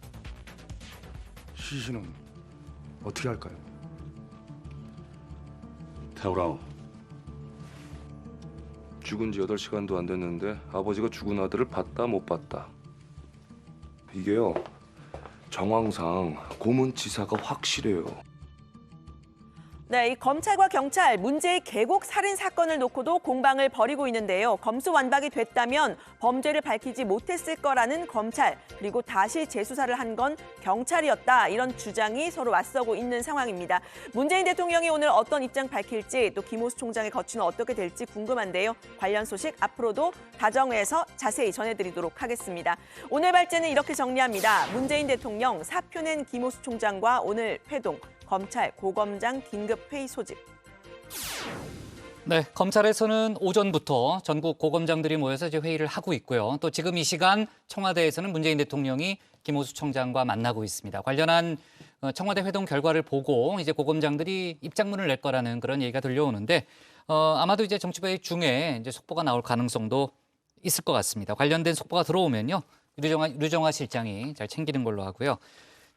시신은 어떻게 할까요? 태우라. 죽은 지 8시간도 안 됐는데 아버지가 죽은 아들을 봤다 못 봤다. 이게요. 정황상 고문치사가 확실해요. 네, 이 검찰과 경찰 문제의 계곡 살인 사건을 놓고도 공방을 벌이고 있는데요. 검수완박이 됐다면 범죄를 밝히지 못했을 거라는 검찰, 그리고 다시 재수사를 한 건 경찰이었다. 이런 주장이 서로 맞서고 있는 상황입니다. 문재인 대통령이 오늘 어떤 입장 밝힐지 또 김호수 총장의 거취는 어떻게 될지 궁금한데요. 관련 소식 앞으로도 다정회에서 자세히 전해드리도록 하겠습니다. 오늘 발제는 이렇게 정리합니다. 문재인 대통령 사표 낸 김호수 총장과 오늘 회동. 검찰 고검장 긴급회의 소집. 네, 검찰에서는 오전부터 전국 고검장들이 모여서 이제 회의를 하고 있고요. 또 지금 이 시간 청와대에서는 문재인 대통령이 김호수 총장과 만나고 있습니다. 관련한 청와대 회동 결과를 보고 이제 고검장들이 입장문을 낼 거라는 그런 얘기가 들려오는데 아마도 이제 정치부의 중에 이제 속보가 나올 가능성도 있을 것 같습니다. 관련된 속보가 들어오면요, 류정화 실장이 잘 챙기는 걸로 하고요.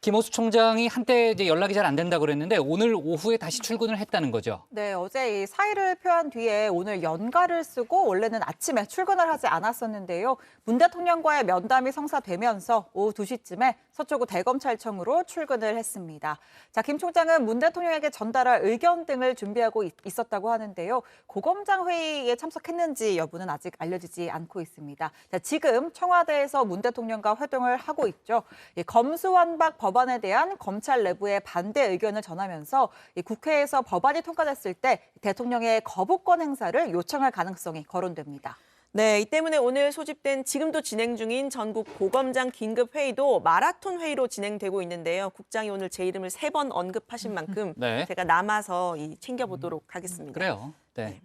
김호수 총장이 한때 이제 연락이 잘 안 된다고 그랬는데 오늘 오후에 다시 출근을 했다는 거죠. 네, 어제 이 사의를 표한 뒤에 오늘 연가를 쓰고 원래는 아침에 출근을 하지 않았었는데요. 문 대통령과의 면담이 성사되면서 오후 2시쯤에 서초구 대검찰청으로 출근을 했습니다. 자, 김 총장은 문 대통령에게 전달할 의견 등을 준비하고 있었다고 하는데요. 고검장 회의에 참석했는지 여부는 아직 알려지지 않고 있습니다. 자, 지금 청와대에서 문 대통령과 회동을 하고 있죠. 검수완박 법안에 대한 검찰 내부의 반대 의견을 전하면서 국회에서 법안이 통과됐을 때 대통령의 거부권 행사를 요청할 가능성이 거론됩니다. 네, 이 때문에 오늘 소집된 지금도 진행 중인 전국 고검장 긴급회의도 마라톤 회의로 진행되고 있는데요. 국장이 오늘 제 이름을 3번 언급하신 만큼 네. 제가 남아서 챙겨보도록 하겠습니다. 그래요. 네.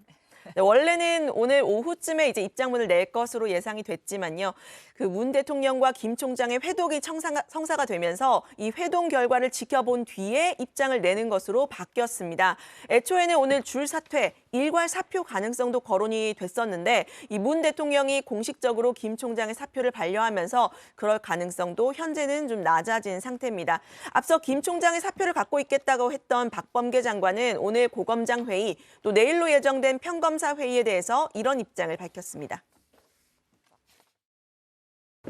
네, 원래는 오늘 오후쯤에 이제 입장문을 낼 것으로 예상이 됐지만요. 그 문 대통령과 김 총장의 회동이 성사가 되면서 이 회동 결과를 지켜본 뒤에 입장을 내는 것으로 바뀌었습니다. 애초에는 오늘 줄 사퇴, 일괄 사표 가능성도 거론이 됐었는데 이 문 대통령이 공식적으로 김 총장의 사표를 반려하면서 그럴 가능성도 현재는 좀 낮아진 상태입니다. 앞서 김 총장의 사표를 갖고 있겠다고 했던 박범계 장관은 오늘 고검장 회의, 또 내일로 예정된 평검사 회의에 대해서 이런 입장을 밝혔습니다.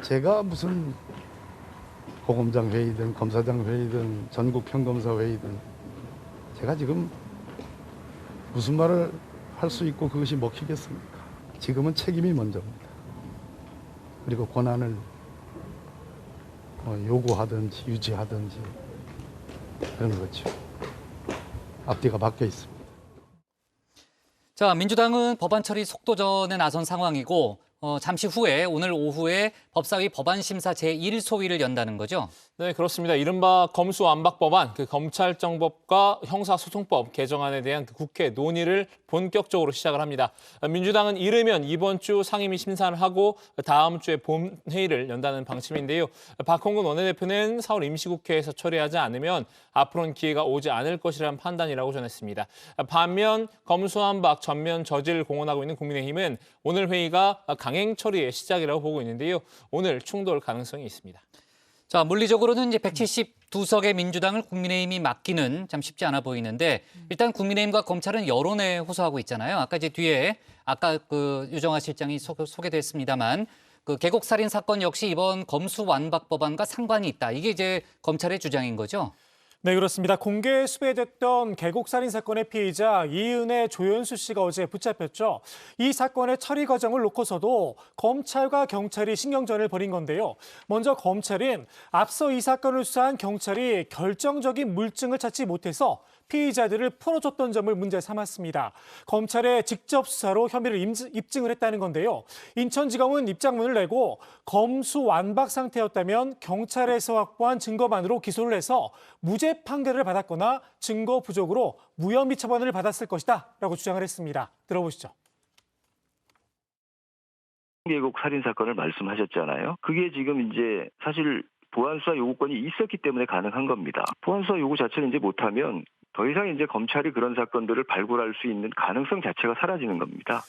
제가 무슨 고검장 회의든 검사장 회의든 전국 평검사 회의든 제가 지금 무슨 말을 할 수 있고 그것이 먹히겠습니까? 지금은 책임이 먼저입니다. 그리고 권한을 요구하든지 유지하든지 그런 거죠. 앞뒤가 바뀌어 있습니다. 자, 민주당은 법안 처리 속도전에 나선 상황이고 잠시 후에 오늘 오후에 법사위 법안심사 제1소위를 연다는 거죠? 네, 그렇습니다. 이른바 검수완박법안, 검찰정법과 형사소송법 개정안에 대한 국회 논의를 본격적으로 시작을 합니다. 민주당은 이르면 이번 주 상임위 심사를 하고 다음 주에 본회의를 연다는 방침인데요. 박홍근 원내대표는 서울 임시국회에서 처리하지 않으면 앞으로는 기회가 오지 않을 것이라는 판단이라고 전했습니다. 반면 검수완박 전면 저지를 공언하고 있는 국민의힘은 오늘 회의가 강행 처리의 시작이라고 보고 있는데요. 오늘 충돌 가능성이 있습니다. 자, 물리적으로는 이제 172석의 민주당을 국민의힘이 맡기는 참 쉽지 않아 보이는데 일단 국민의힘과 검찰은 여론에 호소하고 있잖아요. 아까 이제 뒤에 아까 유정아 실장이 소개됐습니다만 계곡 살인 사건 역시 이번 검수완박 법안과 상관이 있다. 이게 이제 검찰의 주장인 거죠? 네, 그렇습니다. 공개 수배됐던 계곡 살인 사건의 피의자 이은혜 조연수 씨가 어제 붙잡혔죠. 이 사건의 처리 과정을 놓고서도 검찰과 경찰이 신경전을 벌인 건데요. 먼저 검찰은 앞서 이 사건을 수사한 경찰이 결정적인 물증을 찾지 못해서 피의자들을 풀어줬던 점을 문제 삼았습니다. 검찰의 직접 수사로 혐의를 입증을 했다는 건데요. 인천지검은 입장문을 내고 검수완박 상태였다면 경찰에서 확보한 증거만으로 기소를 해서 무죄 판결을 받았거나 증거 부족으로 무혐의 처분을 받았을 것이다 라고 주장을 했습니다. 들어보시죠. 계곡 살인 사건을 말씀하셨잖아요. 그게 지금 이제 사실 보안수사 요구권이 있었기 때문에 가능한 겁니다. 보안수사 요구 자체를 이제 못하면 더 이상 이제 검찰이 그런 사건들을 발굴할 수 있는 가능성 자체가 사라지는 겁니다.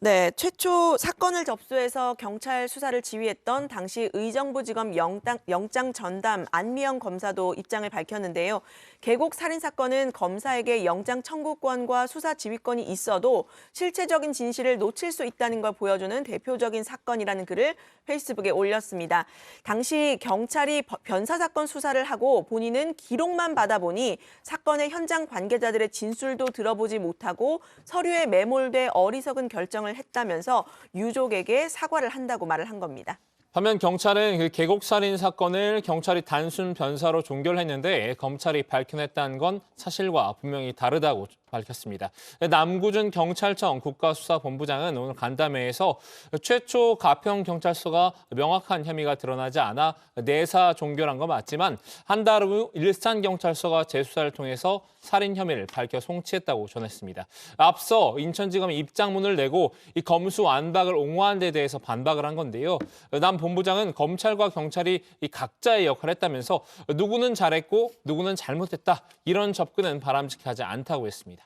네, 최초 사건을 접수해서 경찰 수사를 지휘했던 당시 의정부지검 영장 전담 안미영 검사도 입장을 밝혔는데요. 계곡 살인 사건은 검사에게 영장 청구권과 수사 지휘권이 있어도 실체적인 진실을 놓칠 수 있다는 걸 보여주는 대표적인 사건이라는 글을 페이스북에 올렸습니다. 당시 경찰이 변사 사건 수사를 하고 본인은 기록만 받아보니 사건의 현장 관계자들의 진술도 들어보지 못하고 서류에 매몰돼 어리석은 결정을 했다면서 유족에게 사과를 한다고 말을 한 겁니다. 반면 경찰은 계곡 살인 사건을 경찰이 단순 변사로 종결했는데 검찰이 밝혀냈다는 건 사실과 분명히 다르다고 밝혔습니다. 남구준 경찰청 국가수사본부장은 오늘 간담회에서 최초 가평경찰서가 명확한 혐의가 드러나지 않아 내사 종결한 건 맞지만 한 달 후 일산경찰서가 재수사를 통해서 살인 혐의를 밝혀 송치했다고 전했습니다. 앞서 인천지검이 입장문을 내고 이 검수완박을 옹호한 데 대해서 반박을 한 건데요. 남 본부장은 검찰과 경찰이 이 각자의 역할을 했다면서 누구는 잘했고 누구는 잘못했다. 이런 접근은 바람직하지 않다고 했습니다.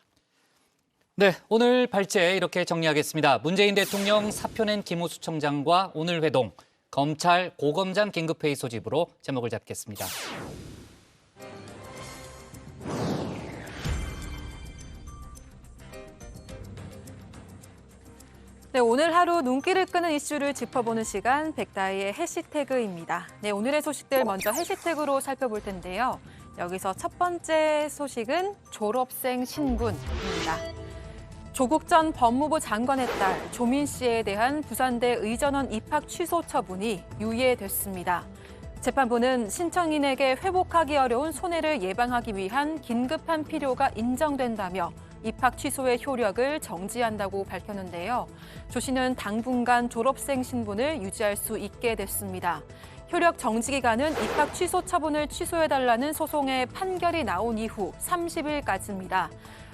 네, 오늘 발제 이렇게 정리하겠습니다. 문재인 대통령 사표낸 김호수 청장과 오늘 회동, 검찰 고검장 긴급회의 소집으로 제목을 잡겠습니다. 네, 오늘 하루 눈길을 끄는 이슈를 짚어보는 시간 백다희의 해시태그입니다. 네, 오늘의 소식들 먼저 해시태그로 살펴볼 텐데요. 여기서 첫 번째 소식은 졸업생 신분입니다. 조국 전 법무부 장관의 딸 조민 씨에 대한 부산대 의전원 입학 취소 처분이 유예됐습니다. 재판부는 신청인에게 회복하기 어려운 손해를 예방하기 위한 긴급한 필요가 인정된다며 입학 취소의 효력을 정지한다고 밝혔는데요. 조 씨는 당분간 졸업생 신분을 유지할 수 있게 됐습니다. 효력 정지 기간은 입학 취소 처분을 취소해달라는 소송의 판결이 나온 이후 30일까지입니다.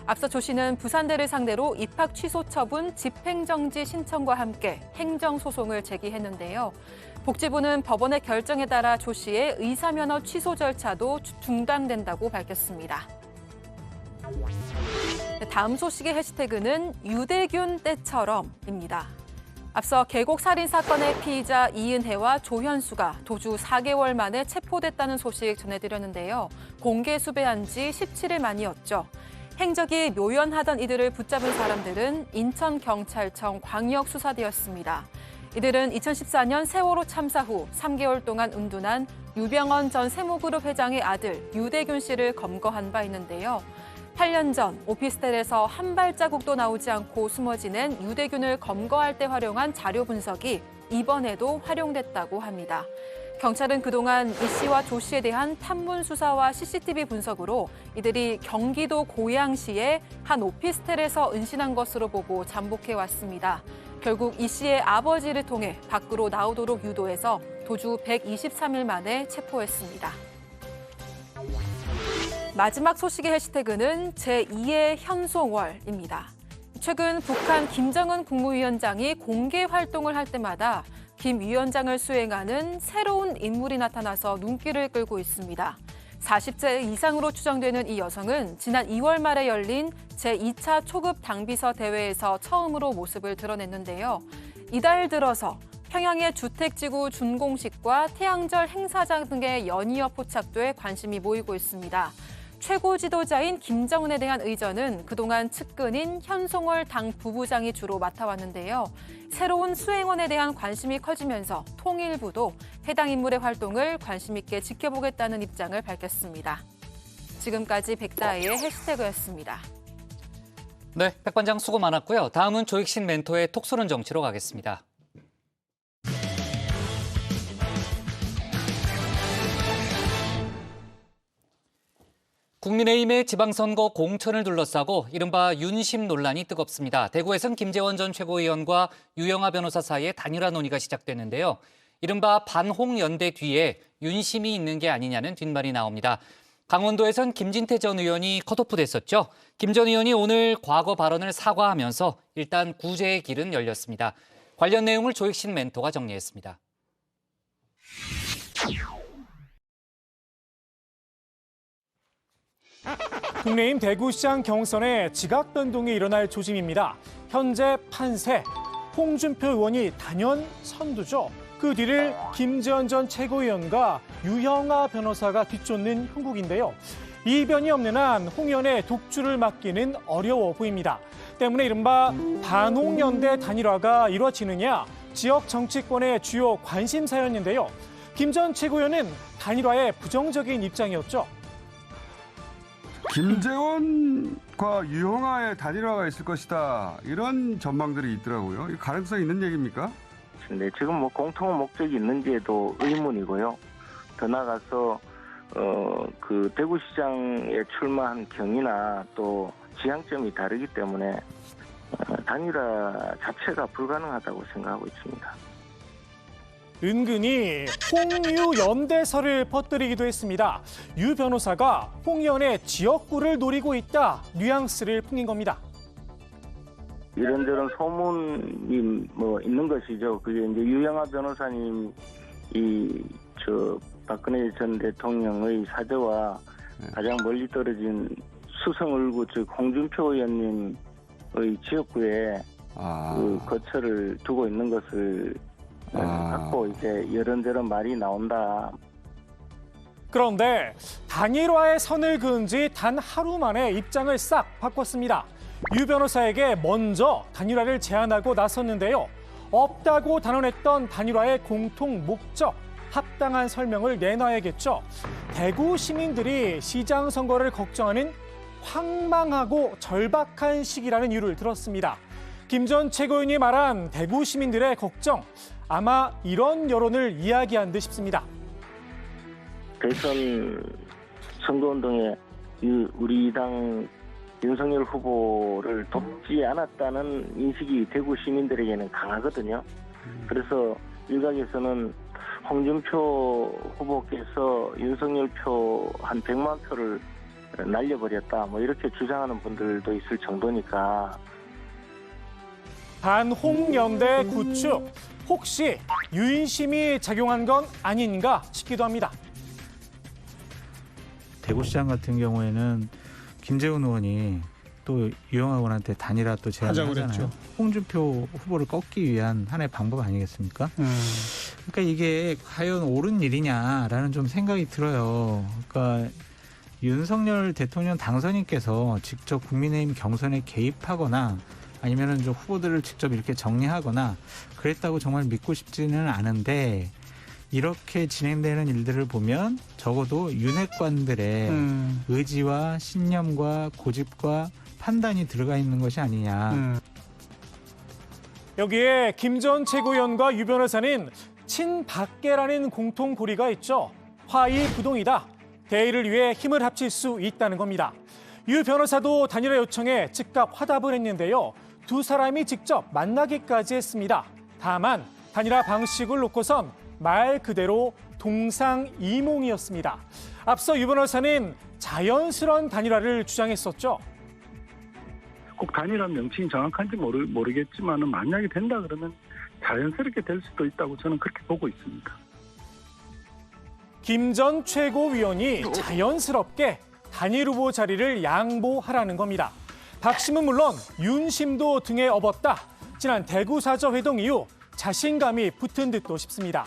앞서 조 씨는 부산대를 상대로 입학 취소 처분 집행정지 신청과 함께 행정소송을 제기했는데요. 복지부는 법원의 결정에 따라 조 씨의 의사면허 취소 절차도 중단된다고 밝혔습니다. 다음 소식의 해시태그는 유대균 때처럼입니다. 앞서 계곡 살인 사건의 피의자 이은혜와 조현수가 도주 4개월 만에 체포됐다는 소식 전해드렸는데요. 공개 수배한 지 17일 만이었죠. 행적이 묘연하던 이들을 붙잡은 사람들은 인천경찰청 광역수사대였습니다. 이들은 2014년 세월호 참사 후 3개월 동안 은둔한 유병언 전 세무그룹 회장의 아들 유대균 씨를 검거한 바 있는데요. 8년 전 오피스텔에서 한 발자국도 나오지 않고 숨어 지낸 유대균을 검거할 때 활용한 자료 분석이 이번에도 활용됐다고 합니다. 경찰은 그동안 이 씨와 조 씨에 대한 탐문 수사와 CCTV 분석으로 이들이 경기도 고양시의 한 오피스텔에서 은신한 것으로 보고 잠복해 왔습니다. 결국 이 씨의 아버지를 통해 밖으로 나오도록 유도해서 도주 123일 만에 체포했습니다. 마지막 소식의 해시태그는 제2의 현송월입니다. 최근 북한 김정은 국무위원장이 공개 활동을 할 때마다 김 위원장을 수행하는 새로운 인물이 나타나서 눈길을 끌고 있습니다. 40세 이상으로 추정되는 이 여성은 지난 2월 말에 열린 제2차 초급 당비서 대회에서 처음으로 모습을 드러냈는데요. 이달 들어서 평양의 주택지구 준공식과 태양절 행사장 등의 연이어 포착돼 관심이 모이고 있습니다. 최고 지도자인 김정은에 대한 의전은 그동안 측근인 현송월 당 부부장이 주로 맡아왔는데요. 새로운 수행원에 대한 관심이 커지면서 통일부도 해당 인물의 활동을 관심 있게 지켜보겠다는 입장을 밝혔습니다. 지금까지 백다혜의 해시태그였습니다. 네, 백반장 수고 많았고요. 다음은 조익신 멘토의 톡 쏘는 정치로 가겠습니다. 국민의힘의 지방선거 공천을 둘러싸고 이른바 윤심 논란이 뜨겁습니다. 대구에선 김재원 전 최고위원과 유영하 변호사 사이에 단일화 논의가 시작됐는데요. 이른바 반홍연대 뒤에 윤심이 있는 게 아니냐는 뒷말이 나옵니다. 강원도에선 김진태 전 의원이 컷오프 됐었죠. 김 전 의원이 오늘 과거 발언을 사과하면서 일단 구제의 길은 열렸습니다. 관련 내용을 조익신 멘토가 정리했습니다. 국민의힘 대구시장 경선에 지각 변동이 일어날 조짐입니다. 현재 판세, 홍준표 의원이 단연 선두죠. 그 뒤를 김재원 전 최고위원과 유영하 변호사가 뒤쫓는 형국인데요. 이변이 없는 한 홍 의원의 독주를 막기는 어려워 보입니다. 때문에 이른바 반홍연대 단일화가 이루어지느냐 지역 정치권의 주요 관심사였는데요. 김 전 최고위원은 단일화에 부정적인 입장이었죠. 김재원과 유영하의 단일화가 있을 것이다. 이런 전망들이 있더라고요. 이 가능성이 있는 얘기입니까? 네, 지금 뭐 공통 목적이 있는지에도 의문이고요. 더 나아가서 그 대구시장에 출마한 경위나 또 지향점이 다르기 때문에 단일화 자체가 불가능하다고 생각하고 있습니다. 은근히 홍유 연대설을 퍼뜨리기도 했습니다. 유 변호사가 홍 의원의 지역구를 노리고 있다 뉘앙스를 풍긴 겁니다. 이런저런 소문이 뭐 있는 것이죠. 그게 이제 유영하 변호사님 박근혜 전 대통령의 사저와 가장 멀리 떨어진 수성을구 즉 홍준표 의원님의 지역구에 그 거처를 두고 있는 것을 갖고 이제 이런저런 말이 나온다. 그런데 단일화의 선을 그은 지 단 하루 만에 입장을 싹 바꿨습니다. 유 변호사에게 먼저 단일화를 제안하고 나섰는데요. 없다고 단언했던 단일화의 공통 목적, 합당한 설명을 내놔야겠죠. 대구 시민들이 시장 선거를 걱정하는 황망하고 절박한 시기라는 이유를 들었습니다. 김 전 최고위원이 말한 대구 시민들의 걱정, 아마 이런 여론을 이야기한 듯 싶습니다. 대선 선거운동에 우리 당 윤석열 후보를 돕지 않았다는 인식이 대구 시민들에게는 강하거든요. 그래서 일각에서는 홍준표 후보께서 윤석열 표 한 100만 표를 날려버렸다, 뭐 이렇게 주장하는 분들도 있을 정도니까. 반홍연대 구축, 혹시 유인심이 작용한 건 아닌가 싶기도 합니다. 대구시장 같은 경우에는 김재원 의원이 또 유영하 의원한테 단일화 또 제안을 하잖아요. 홍준표 후보를 꺾기 위한 하나의 방법 아니겠습니까? 그러니까 이게 과연 옳은 일이냐라는 좀 생각이 들어요. 그러니까 윤석열 대통령 당선인께서 직접 국민의힘 경선에 개입하거나 아니면은 좀 후보들을 직접 이렇게 정리하거나 그랬다고 정말 믿고 싶지는 않은데, 이렇게 진행되는 일들을 보면 적어도 윤핵관들의 의지와 신념과 고집과 판단이 들어가 있는 것이 아니냐. 여기에 김 전 최고위원과 유 변호사는 친박계라는 공통 고리가 있죠. 화이부동이다. 대의를 위해 힘을 합칠 수 있다는 겁니다. 유 변호사도 단일화 요청에 즉각 화답을 했는데요. 두 사람이 직접 만나기까지 했습니다. 다만 단일화 방식을 놓고선 말 그대로 동상이몽이었습니다. 앞서 유 변호사는 자연스러운 단일화를 주장했었죠. 꼭 단일화 명칭이 정확한지 모르겠지만 만약에 된다 그러면 자연스럽게 될 수도 있다고 저는 그렇게 보고 있습니다. 김 전 최고위원이 자연스럽게 단일 후보 자리를 양보하라는 겁니다. 박심은 물론 윤심도 등에 업었다. 지난 대구사저 회동 이후 자신감이 붙은 듯도 싶습니다.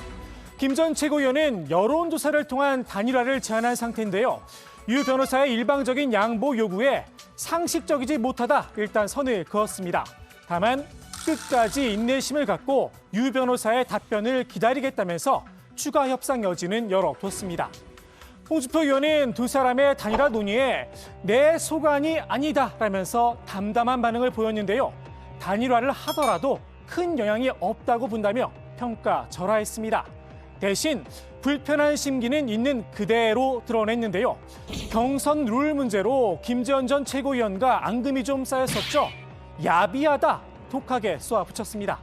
김 전 최고위원은 여론조사를 통한 단일화를 제안한 상태인데요. 유 변호사의 일방적인 양보 요구에 상식적이지 못하다 일단 선을 그었습니다. 다만 끝까지 인내심을 갖고 유 변호사의 답변을 기다리겠다면서 추가 협상 여지는 열어뒀습니다. 홍준표 의원은 두 사람의 단일화 논의에 내 소관이 아니다라면서 담담한 반응을 보였는데요. 단일화를 하더라도 큰 영향이 없다고 본다며 평가절하했습니다. 대신 불편한 심기는 있는 그대로 드러냈는데요. 경선 룰 문제로 김재원 전 최고위원과 앙금이 좀 쌓였었죠. 야비하다 독하게 쏘아붙였습니다.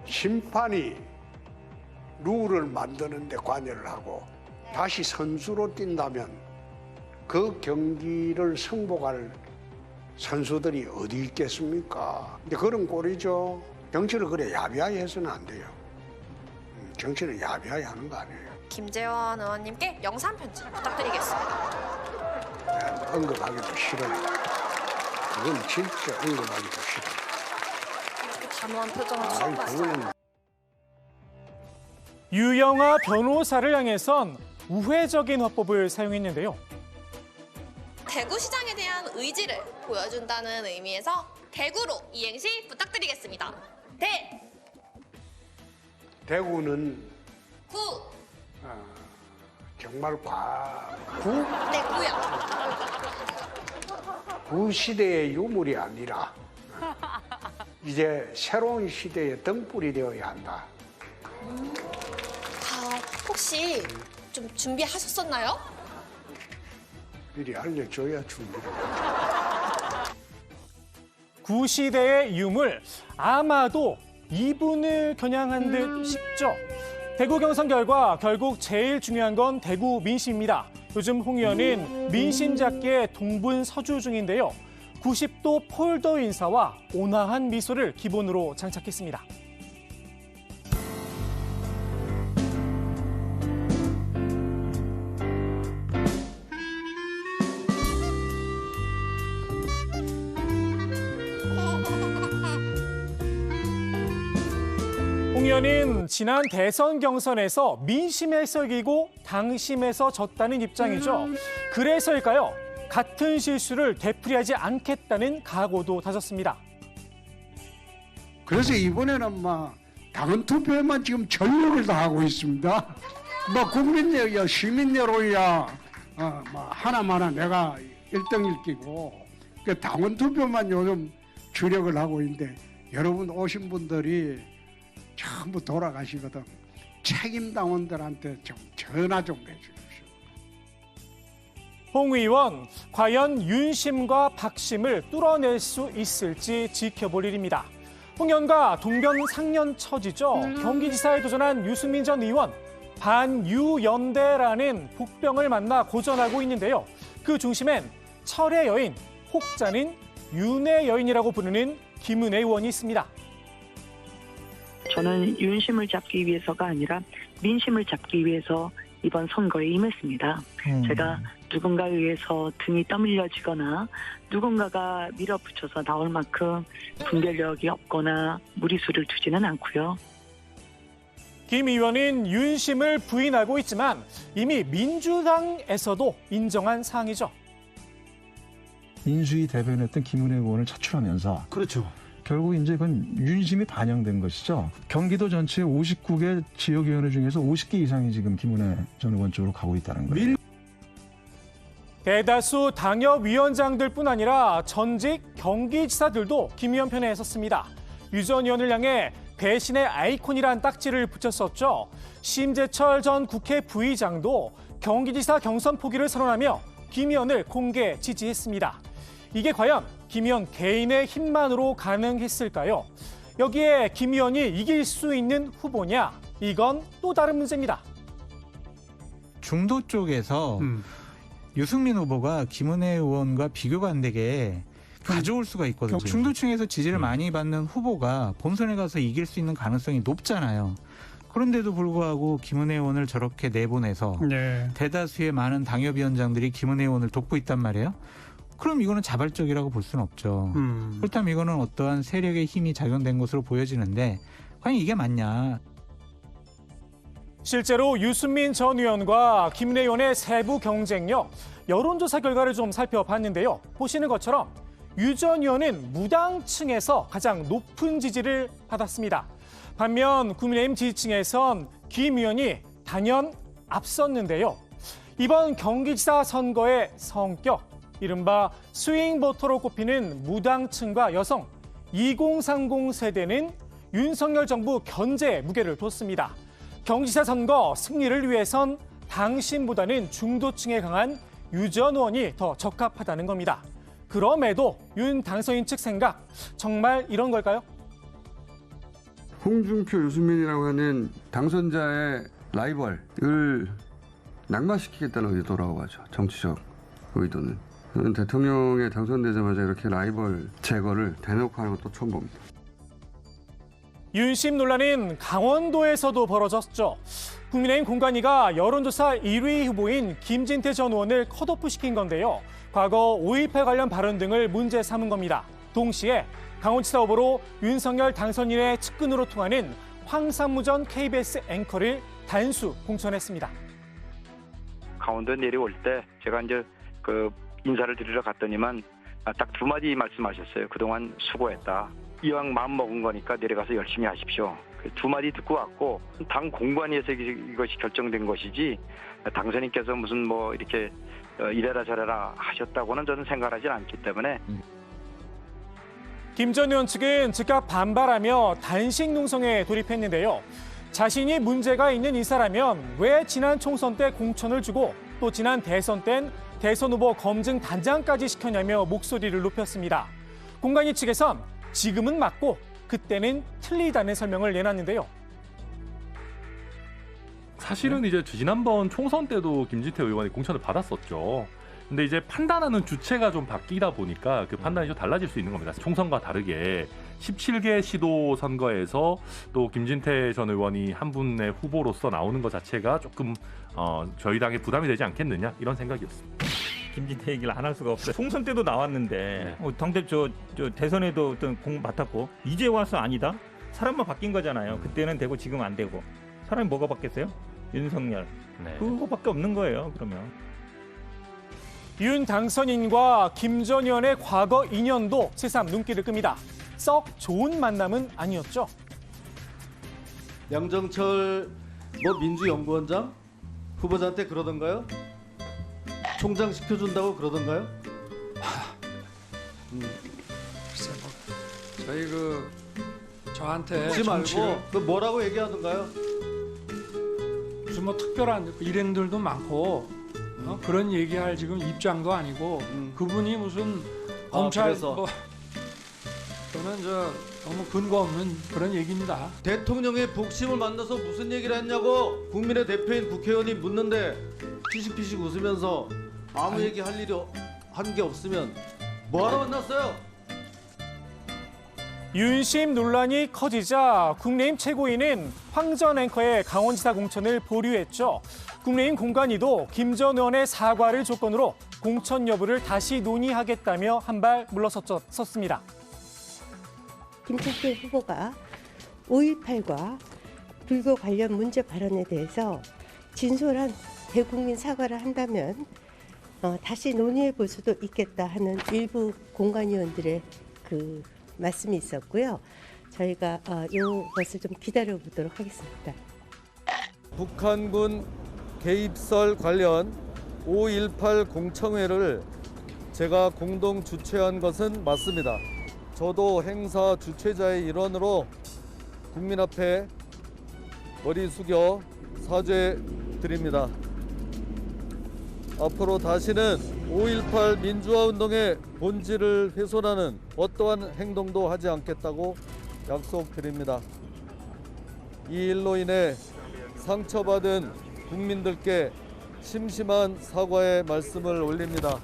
심판이 룰을 만드는 데 관여를 하고 다시 선수로 뛴다면 그 경기를 승복할 선수들이 어디 있겠습니까? 근데 그런 꼴이죠. 정치를 그래 야비하게 해서는 안 돼요. 정치는 야비하게 하는 거 아니에요. 김재원 의원님께 영상 편지 부탁드리겠습니다. 언급하기도 싫어요. 그건 진짜 언급하기도 싫어요. 단호한 표정을 처음 봤어요. 유영아 변호사를 향해선 우회적인 화법을 사용했는데요. 대구시장에 대한 의지를 보여준다는 의미에서 대구로 이행시 부탁드리겠습니다. 대구는 구. 정말 구? 네, 구요. 구 시대의 유물이 아니라 이제 새로운 시대의 등불이 되어야 한다. 혹시 좀 준비하셨었나요? 미리 알려줘야 준비를. 구시대의 유물, 아마도 이분을 겨냥한 듯 싶죠. 대구 경선 결과 결국 제일 중요한 건 대구 민심입니다. 요즘 홍 의원은 민심 잡기에 동분서주 중인데요. 90도 폴더 인사와 온화한 미소를 기본으로 장착했습니다. 홍 의원은 지난 대선 경선에서 민심에서 이기고 당심에서 졌다는 입장이죠. 그래서일까요? 같은 실수를 되풀이하지 않겠다는 각오도 다졌습니다. 그래서 이번에는 당원 투표에만 지금 전력을 다하고 있습니다. 국민 시민 여론이야 하나마나 내가 1등 일기고 그 당원 투표만 요즘 주력을 하고 있는데 여러분 오신 분들이 전부 돌아가시거든. 책임 당원들한테 좀 전화 좀 해주십시오. 홍 의원, 과연 윤심과 박심을 뚫어낼 수 있을지 지켜볼 일입니다. 홍 의원과 동병상련처지죠. 경기지사에 도전한 유승민 전 의원, 반유연대라는 복병을 만나 고전하고 있는데요. 그 중심엔 철의 여인, 혹자는 윤의 여인이라고 부르는 김은혜 의원이 있습니다. 저는 윤심을 잡기 위해서가 아니라 민심을 잡기 위해서 이번 선거에 임했습니다. 제가 누군가에 의해서 등이 떠밀려지거나 누군가가 밀어붙여서 나올 만큼 분별력이 없거나 무리수를 두지는 않고요. 김 의원은 윤심을 부인하고 있지만 이미 민주당에서도 인정한 사항이죠. 인수위 대변했던 김은혜 의원을 차출하면서 그렇죠. 결국 이제 그건 윤심이 반영된 것이죠. 경기도 전체 59개 지역위원회 중에서 50개 이상이 지금 김은혜 전 의원 쪽으로 가고 있다는 거예요. 대다수 당협위원장들뿐 아니라 전직 경기지사들도 김 의원 편에 섰습니다. 유 전 의원을 향해 배신의 아이콘이란 딱지를 붙였었죠. 심재철 전 국회 부의장도 경기지사 경선 포기를 선언하며 김 의원을 공개 지지했습니다. 이게 과연 김 의원 개인의 힘만으로 가능했을까요? 여기에 김 의원이 이길 수 있는 후보냐? 이건 또 다른 문제입니다. 중도 쪽에서 유승민 후보가 김은혜 의원과 비교가 안 되게 가져올 수가 있거든요. 중도층에서 지지를 많이 받는 후보가 본선에 가서 이길 수 있는 가능성이 높잖아요. 그런데도 불구하고 김은혜 의원을 저렇게 내보내서 대다수의 많은 당협위원장들이 김은혜 의원을 돕고 있단 말이에요. 그럼 이거는 자발적이라고 볼 수는 없죠. 그렇다면 이거는 어떠한 세력의 힘이 작용된 것으로 보여지는데 과연 이게 맞냐. 실제로 유승민 전 의원과 김은혜 의원의 세부 경쟁력, 여론조사 결과를 좀 살펴봤는데요. 보시는 것처럼 유 전 의원은 무당층에서 가장 높은 지지를 받았습니다. 반면 국민의힘 지지층에선 김 의원이 단연 앞섰는데요. 이번 경기지사 선거의 성격, 이른바 스윙 보터로 꼽히는 무당층과 여성, 2030 세대는 윤석열 정부 견제에 무게를 뒀습니다. 경기지사 선거 승리를 위해선 당신보다는 중도층에 강한 유 전 의원이 더 적합하다는 겁니다. 그럼에도 윤 당선인 측 생각, 정말 이런 걸까요? 홍준표, 유승민이라고 하는 당선자의 라이벌을 낙마시키겠다는 의도라고 하죠. 정치적 의도는. 저는 대통령에 당선되자마자 이렇게 라이벌 제거를 대놓고 하는 것도 처음 봅니다. 윤심 논란은 강원도에서도 벌어졌죠. 국민의힘 공관위가 여론조사 1위 후보인 김진태 전 의원을 컷오프시킨 건데요. 과거 5.18 관련 발언 등을 문제 삼은 겁니다. 동시에 강원지사 후보로 윤석열 당선인의 측근으로 통하는 황산무 전 KBS 앵커를 단수 공천했습니다. 강원도에 내려올 때 제가 이제 인사를 드리러 갔더니만 딱 두 마디 말씀하셨어요. 그동안 수고했다. 이왕 마음 먹은 거니까 내려가서 열심히 하십시오. 두 마디 듣고 왔고 당 공관위에서 이것이 결정된 것이지 당선인께서 무슨 뭐 이렇게 이래라 저래라 하셨다고는 저는 생각하지 않기 때문에. 김 전 의원 측은 즉각 반발하며 단식 농성에 돌입했는데요. 자신이 문제가 있는 인사라면 왜 지난 총선 때 공천을 주고 또 지난 대선 땐 대선 후보 검증 단장까지 시켰냐며 목소리를 높였습니다. 공관위 측에선 지금은 맞고 그때는 틀리다는 설명을 내놨는데요. 사실은 이제 지난번 총선 때도 김진태 의원이 공천을 받았었죠. 근데 이제 판단하는 주체가 좀 바뀌다 보니까 그 판단이 좀 달라질 수 있는 겁니다. 총선과 다르게 17개 시도 선거에서 또 김진태 전 의원이 한 분의 후보로서 나오는 것 자체가 조금 저희 당에 부담이 되지 않겠느냐 이런 생각이었습니다. 김진태 얘기를 안 할 수가 없어요. 총선 때도 나왔는데 당대표 대선에도 어떤 공 맡았고 이제 와서 아니다? 사람만 바뀐 거잖아요. 그때는 되고 지금 안 되고. 사람이 뭐가 바뀌었어요? 윤석열. 그거밖에 없는 거예요. 그러면. 윤 당선인과 김 전 의원의 과거 인연도 새삼 눈길을 끕니다. 썩 좋은 만남은 아니었죠. 양정철 민주연구원장 후보자한테 그러던가요? 총장 시켜준다고 그러던가요? 글쎄 저희 저한테 묻지 말고 뭐라고 얘기하던가요? 무슨 특별한 일행들도 많고 그런 얘기할 지금 입장도 아니고 그분이 무슨 검찰 저는 너무 근거 없는 그런 얘기입니다. 대통령의 복심을 만나서 무슨 얘기를 했냐고 국민의 대표인 국회의원이 묻는데 피식피식 웃으면서 아무 얘기 할 일이 한 게 없으면 뭐하러 만났어요? 윤심 논란이 커지자 국민의힘 최고위는 황 전 앵커의 강원지사 공천을 보류했죠. 국민의힘 공관위도 김 전 의원의 사과를 조건으로 공천 여부를 다시 논의하겠다며 한 발 물러섰습니다. 김진태 후보가 5.18과 불교 관련 문제 발언에 대해서 진솔한 대국민 사과를 한다면 다시 논의해 볼 수도 있겠다 하는 일부 공관위원들의 말씀이 있었고요. 저희가 이것을 좀 기다려 보도록 하겠습니다. 북한군 개입설 관련 5.18 공청회를 제가 공동 주최한 것은 맞습니다. 저도 행사 주최자의 일원으로 국민 앞에 머리 숙여 사죄드립니다. 앞으로 다시는 5.18 민주화운동의 본질을 훼손하는 어떠한 행동도 하지 않겠다고 약속드립니다. 이 일로 인해 상처받은 국민들께 심심한 사과의 말씀을 올립니다.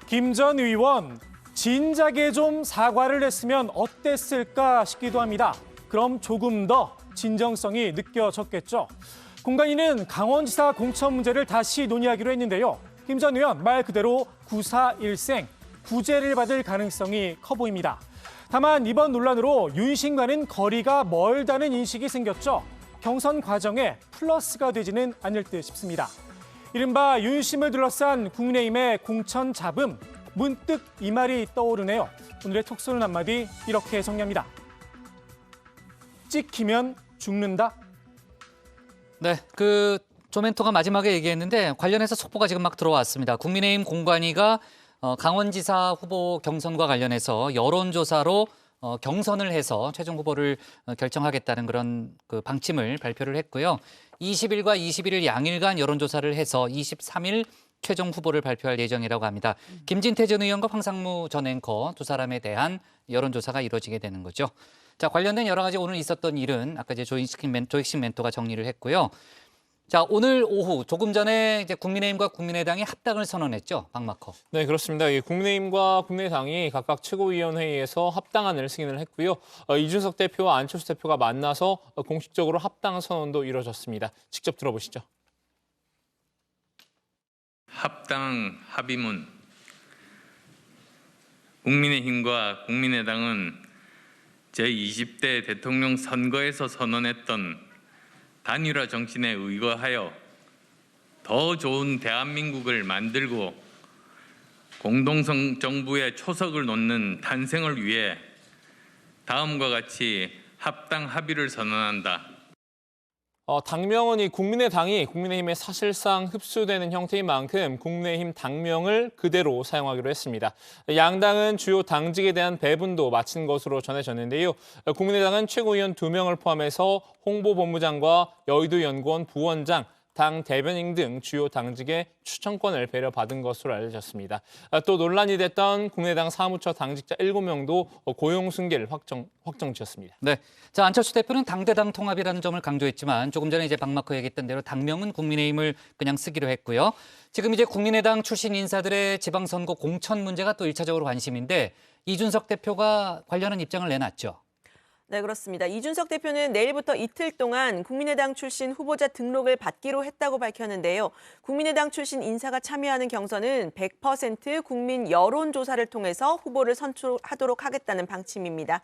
김 전 의원, 진작에 좀 사과를 했으면 어땠을까 싶기도 합니다. 그럼 조금 더 진정성이 느껴졌겠죠. 공관위는 강원지사 공천 문제를 다시 논의하기로 했는데요. 김 전 의원 말 그대로 구사일생, 구제를 받을 가능성이 커 보입니다. 다만 이번 논란으로 윤심과는 거리가 멀다는 인식이 생겼죠. 경선 과정에 플러스가 되지는 않을 듯 싶습니다. 이른바 윤심을 둘러싼 국민의힘의 공천 잡음, 문득 이 말이 떠오르네요. 오늘의 톡소는 한마디 이렇게 정리합니다. 찍히면 죽는다. 네, 조멘토가 마지막에 얘기했는데 관련해서 속보가 지금 막 들어왔습니다. 국민의힘 공관위가 강원지사 후보 경선과 관련해서 여론조사로 경선을 해서 최종 후보를 결정하겠다는 그런 방침을 발표를 했고요. 20일과 21일 양일간 여론조사를 해서 23일 최종 후보를 발표할 예정이라고 합니다. 김진태 전 의원과 황상무 전 앵커 두 사람에 대한 여론조사가 이루어지게 되는 거죠. 자, 관련된 여러 가지 오늘 있었던 일은 아까 이제 조익식 멘토가 정리를 했고요. 자, 오늘 오후 조금 전에 이제 국민의힘과 국민의당이 합당을 선언했죠, 박마커. 네, 그렇습니다. 국민의힘과 국민의당이 각각 최고위원회의에서 합당안을 승인을 했고요. 이준석 대표와 안철수 대표가 만나서 공식적으로 합당 선언도 이루어졌습니다. 직접 들어보시죠. 합당 합의문. 국민의힘과 국민의당은 제20대 대통령 선거에서 선언했던 단일화 정신에 의거하여 더 좋은 대한민국을 만들고 공동성 정부의 초석을 놓는 탄생을 위해 다음과 같이 합당 합의를 선언한다. 당명은 국민의당이 국민의힘에 사실상 흡수되는 형태인 만큼 국민의힘 당명을 그대로 사용하기로 했습니다. 양당은 주요 당직에 대한 배분도 마친 것으로 전해졌는데요. 국민의당은 최고위원 2명을 포함해서 홍보본부장과 여의도 연구원 부원장, 당 대변인 등 주요 당직의 추천권을 배려받은 것으로 알려졌습니다. 또 논란이 됐던 국민의당 사무처 당직자 7명도 고용 승계를 확정지었습니다. 네, 자, 안철수 대표는 당대당 통합이라는 점을 강조했지만 조금 전에 이제 박마커 얘기했던 대로 당명은 국민의힘을 그냥 쓰기로 했고요. 지금 이제 국민의당 출신 인사들의 지방선거 공천 문제가 또 1차적으로 관심인데 이준석 대표가 관련한 입장을 내놨죠. 네, 그렇습니다. 이준석 대표는 내일부터 이틀 동안 국민의당 출신 후보자 등록을 받기로 했다고 밝혔는데요. 국민의당 출신 인사가 참여하는 경선은 100% 국민 여론조사를 통해서 후보를 선출하도록 하겠다는 방침입니다.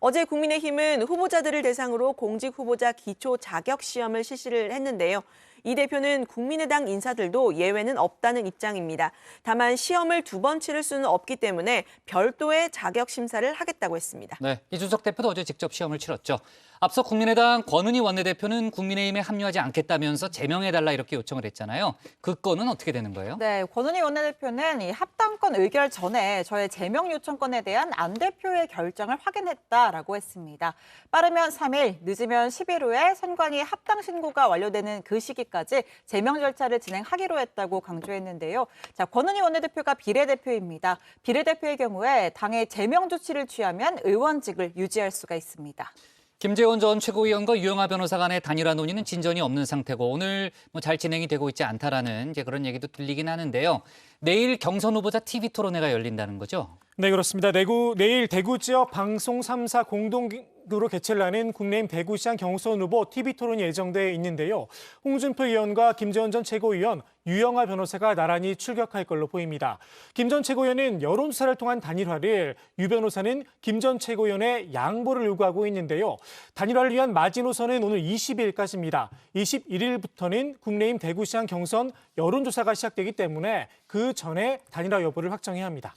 어제 국민의힘은 후보자들을 대상으로 공직후보자 기초 자격 시험을 실시를 했는데요. 이 대표는 국민의당 인사들도 예외는 없다는 입장입니다. 다만 시험을 2번 치를 수는 없기 때문에 별도의 자격 심사를 하겠다고 했습니다. 네, 이준석 대표도 어제 직접 시험을 치렀죠. 앞서 국민의당 권은희 원내대표는 국민의힘에 합류하지 않겠다면서 제명해달라 이렇게 요청을 했잖아요. 그 건은 어떻게 되는 거예요? 네, 권은희 원내대표는 이 합당권 의결 전에 저의 제명 요청권에 대한 안 대표의 결정을 확인했다라고 했습니다. 빠르면 3일, 늦으면 10일 후에 선관위 합당 신고가 완료되는 그 시기까지 제명 절차를 진행하기로 했다고 강조했는데요. 자, 권은희 원내대표가 비례대표입니다. 비례대표의 경우에 당의 제명 조치를 취하면 의원직을 유지할 수가 있습니다. 김재원 전 최고위원과 유영하 변호사 간의 단일화 논의는 진전이 없는 상태고 오늘 잘 진행이 되고 있지 않다라는 이제 그런 얘기도 들리긴 하는데요. 내일 경선 후보자 TV 토론회가 열린다는 거죠? 네, 그렇습니다. 내일 대구 지역 방송 3사 공동으로 개최를 하는 국내임 대구시장 경선 후보 TV 토론이 예정돼 있는데요. 홍준표 의원과 김재원 전 최고위원, 유영하 변호사가 나란히 출격할 걸로 보입니다. 김 전 최고위원은 여론조사를 통한 단일화를, 유 변호사는 김 전 최고위원의 양보를 요구하고 있는데요. 단일화를 위한 마지노선은 오늘 20일까지입니다. 21일부터는 국내임 대구시장 경선 여론조사가 시작되기 때문에 그 전에 단일화 여부를 확정해야 합니다.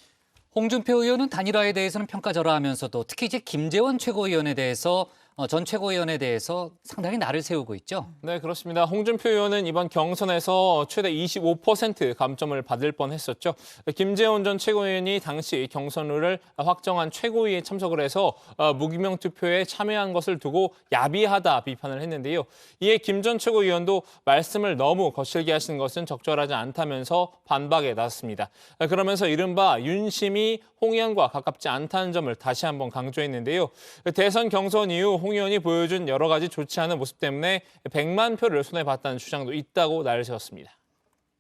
홍준표 의원은 단일화에 대해서는 평가절하하면서도 특히 이제 김재원 최고위원에 대해서 전 최고위원에 대해서 상당히 날을 세우고 있죠. 네, 그렇습니다. 홍준표 의원은 이번 경선에서 최대 25% 감점을 받을 뻔했었죠. 김재원 전 최고위원이 당시 경선룰을 확정한 최고위에 참석을 해서 무기명 투표에 참여한 것을 두고 야비하다 비판을 했는데요. 이에 김 전 최고위원도 말씀을 너무 거칠게 하시는 것은 적절하지 않다면서 반박에 나섰습니다. 그러면서 이른바 윤심이 홍 의원과 가깝지 않다는 점을 다시 한번 강조했는데요. 대선 경선 이후 홍 의원이 보여준 여러 가지 좋지 않은 모습 때문에 100만 표를 손해봤다는 주장도 있다고 날을 세웠습니다.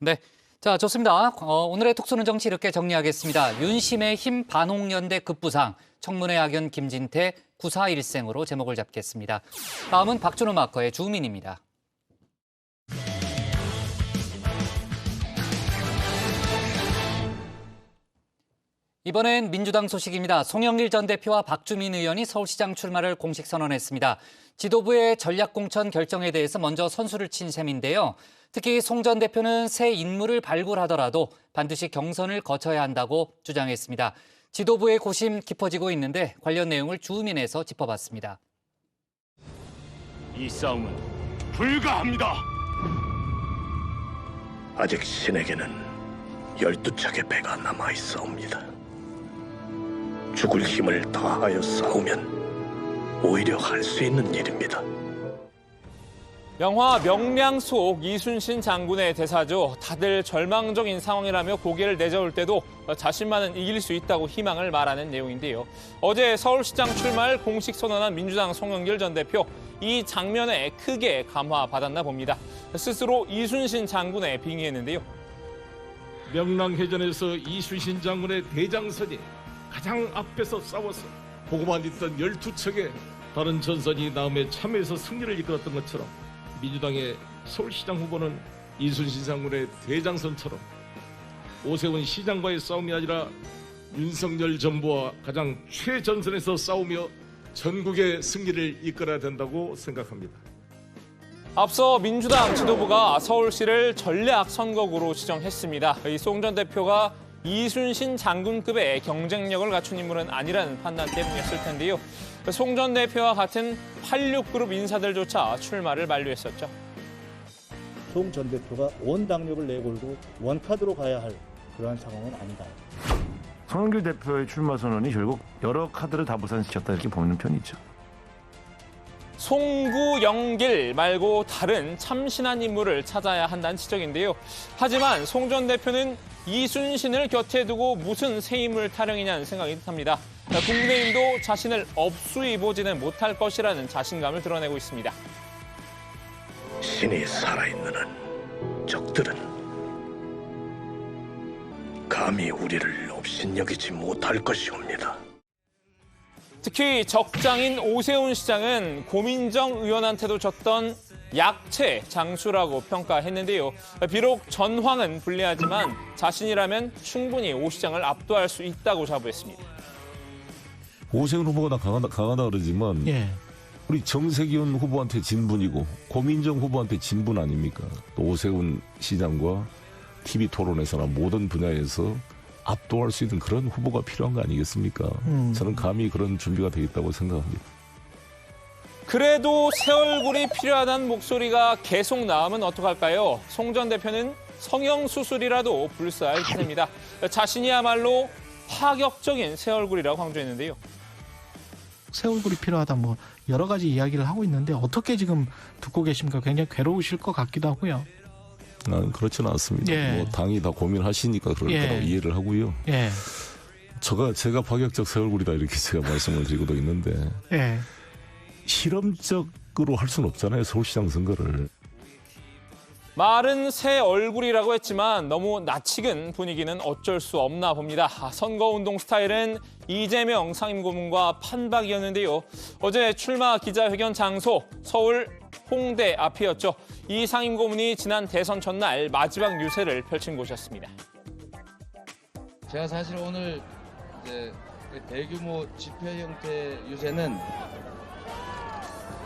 네, 자 좋습니다. 오늘의 톡쏘는 정치 이렇게 정리하겠습니다. 윤심의 힘 반홍연대 급부상, 청문회 악연 김진태 구사일생으로 제목을 잡겠습니다. 다음은 박준호 마커의 주민입니다. 이번엔 민주당 소식입니다. 송영길 전 대표와 박주민 의원이 서울시장 출마를 공식 선언했습니다. 지도부의 전략공천 결정에 대해서 먼저 선수를 친 셈인데요. 특히 송 전 대표는 새 인물을 발굴하더라도 반드시 경선을 거쳐야 한다고 주장했습니다. 지도부의 고심 깊어지고 있는데 관련 내용을 주민에서 짚어봤습니다. 이 싸움은 불가합니다. 아직 신에게는 12척의 배가 남아있사옵니다. 죽을 힘을 다하여 싸우면 오히려 할 수 있는 일입니다. 영화 명량 속 이순신 장군의 대사죠. 다들 절망적인 상황이라며 고개를 내저을 때도 자신만은 이길 수 있다고 희망을 말하는 내용인데요. 어제 서울시장 출마를 공식 선언한 민주당 송영길 전 대표. 이 장면에 크게 감화받았나 봅니다. 스스로 이순신 장군에 빙의했는데요. 명랑해전에서 이순신 장군의 대장선이 가장 앞에서 싸워서 보고만 있던 12척의 다른 전선이 다음에 참여해서 승리를 이끌었던 것처럼 민주당의 서울시장 후보는 이순신 장군의 대장선처럼 오세훈 시장과의 싸움이 아니라 윤석열 정부와 가장 최전선에서 싸우며 전국의 승리를 이끌어야 된다고 생각합니다. 앞서 민주당 지도부가 서울시를 전략 선거구로 지정했습니다. 이 송 전 대표가 이순신 장군급의 경쟁력을 갖춘 인물은 아니라는 판단 때문이었을 텐데요. 송 전 대표와 같은 86그룹 인사들조차 출마를 만류했었죠. 송 전 대표가 원 당력을 내걸고 원카드로 가야 할 그러한 상황은 아니다. 송영길 대표의 출마 선언이 결국 여러 카드를 다 무산시켰다 이렇게 보는 편이죠. 송구영길 말고 다른 참신한 인물을 찾아야 한다는 지적인데요. 하지만 송 전 대표는 이순신을 곁에 두고 무슨 새 인물 타령이냐는 생각이 듭니다. 국민의힘도 자신을 업수히 보지는 못할 것이라는 자신감을 드러내고 있습니다. 신이 살아있는 한 적들은 감히 우리를 업신여기지 못할 것이옵니다. 특히 적장인 오세훈 시장은 고민정 의원한테도 졌던 약체 장수라고 평가했는데요. 비록 전황은 불리하지만 자신이라면 충분히 오 시장을 압도할 수 있다고 자부했습니다. 오세훈 후보가 강하다 그러지만 우리 정세균 후보한테 진 분이고 고민정 후보한테 진 분 아닙니까? 또 오세훈 시장과 TV 토론에서나 모든 분야에서 압도할 수 있는 그런 후보가 필요한 거 아니겠습니까? 저는 감히 그런 준비가 돼 있다고 생각합니다. 그래도 새 얼굴이 필요하다는 목소리가 계속 나오면 어떡할까요? 송 전 대표는 성형수술이라도 불사할 기세입니다. 자신이야말로 파격적인 새 얼굴이라고 강조했는데요. 새 얼굴이 필요하다 뭐 여러 가지 이야기를 하고 있는데 어떻게 지금 듣고 계십니까? 굉장히 괴로우실 것 같기도 하고요. 그렇지는 않습니다. 뭐 당이 다 고민하시니까 그럴 거라고 이해를 하고요. 제가 파격적 새 얼굴이다 이렇게 제가 말씀을 드리고도 있는데 실험적으로 할 수는 없잖아요. 서울시장 선거를. 말은 새 얼굴이라고 했지만 너무 낯익은 분위기는 어쩔 수 없나 봅니다. 선거운동 스타일은 이재명 상임고문과 판박이었는데요. 어제 출마 기자회견 장소 서울 홍대 앞이었죠. 이 상임고문이 지난 대선 전날 마지막 유세를 펼친 곳이었습니다. 제가 사실 오늘 이제 대규모 집회 형태 유세는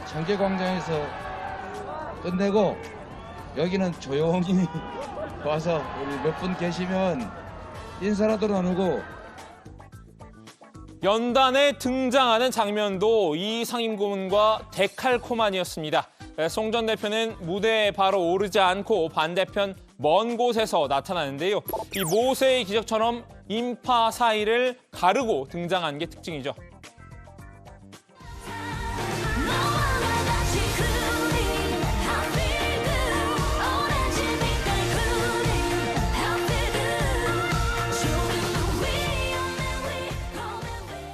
청계광장에서 끝내고 여기는 조용히 와서 우리 몇 분 계시면 인사라도 나누고 연단에 등장하는 장면도 이 상임고문과 데칼코마니였습니다. 송 전 대표는 무대에 바로 오르지 않고 반대편 먼 곳에서 나타나는데요. 이 모세의 기적처럼 인파 사이를 가르고 등장한 게 특징이죠.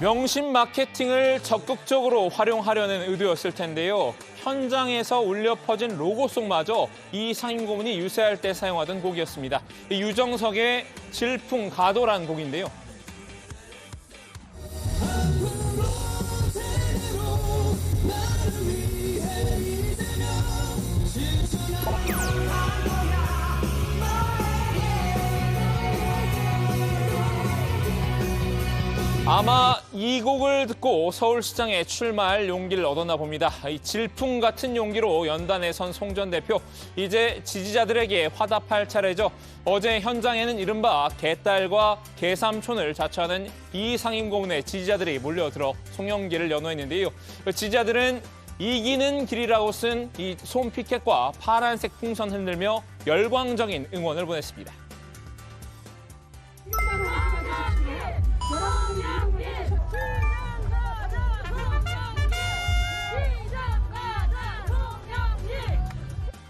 명심 마케팅을 적극적으로 활용하려는 의도였을 텐데요. 현장에서 울려 퍼진 로고송마저 이 상임고문이 유세할 때 사용하던 곡이었습니다. 유정석의 질풍가도란 곡인데요. 아마 이 곡을 듣고 서울시장에 출마할 용기를 얻었나 봅니다. 이 질풍 같은 용기로 연단에 선 송 전 대표. 이제 지지자들에게 화답할 차례죠. 어제 현장에는 이른바 개딸과 개삼촌을 자처하는 이 상임고문의 지지자들이 몰려들어 송영길을 연호했는데요. 지지자들은 이기는 길이라고 쓴 이 손피켓과 파란색 풍선 흔들며 열광적인 응원을 보냈습니다.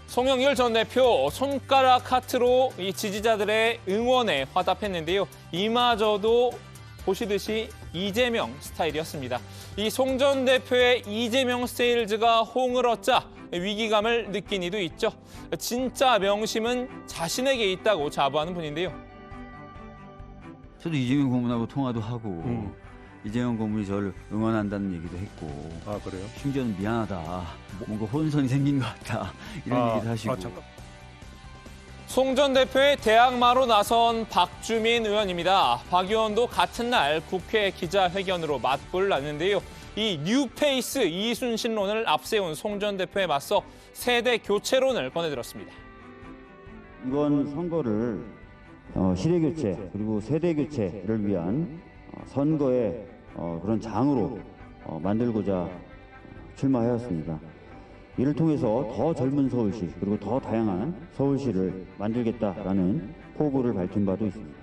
송영길 전 대표 손가락 하트로 이 지지자들의 응원에 화답했는데요. 이마저도 보시듯이 이재명 스타일이었습니다. 이 송 전 대표의 이재명 세일즈가 호응을 얻자 위기감을 느낀 이도 있죠. 진짜 명심은 자신에게 있다고 자부하는 분인데요. 저도 이재명 고문하고 통화도 하고 이재명 고문이 저를 응원한다는 얘기도 했고. 아, 그래요? 심지어는 미안하다. 뭔가 혼선이 생긴 것 같다. 이런 얘기도 하시고. 송 전 대표의 대항마로 나선 박주민 의원입니다. 박 의원도 같은 날 국회 기자회견으로 맞불을 놨는데요. 이 뉴페이스 이순신론을 앞세운 송 전 대표에 맞서 세대 교체론을 꺼내들었습니다. 이번 선거를 시대 교체 그리고 세대 교체를 위한 선거의 그런 장으로 만들고자 출마하였습니다. 이를 통해서 더 젊은 서울시 그리고 더 다양한 서울시를 만들겠다라는 포부를 밝힌 바도 있습니다.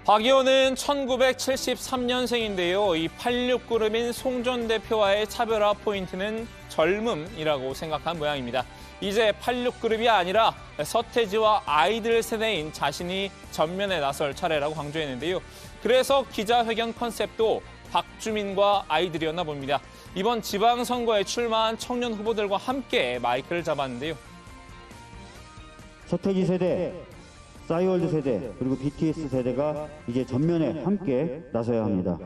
박 의원은 1973년생인데요. 이 86그룹인 송 전 대표와의 차별화 포인트는 젊음이라고 생각한 모양입니다. 이제 86그룹이 아니라 서태지와 아이들 세대인 자신이 전면에 나설 차례라고 강조했는데요. 그래서 기자회견 컨셉도 박주민과 아이들이었나 봅니다. 이번 지방선거에 출마한 청년 후보들과 함께 마이크를 잡았는데요. 서태지 세대, 싸이월드 세대, 그리고 BTS 세대가 이제 전면에 함께 나서야 합니다.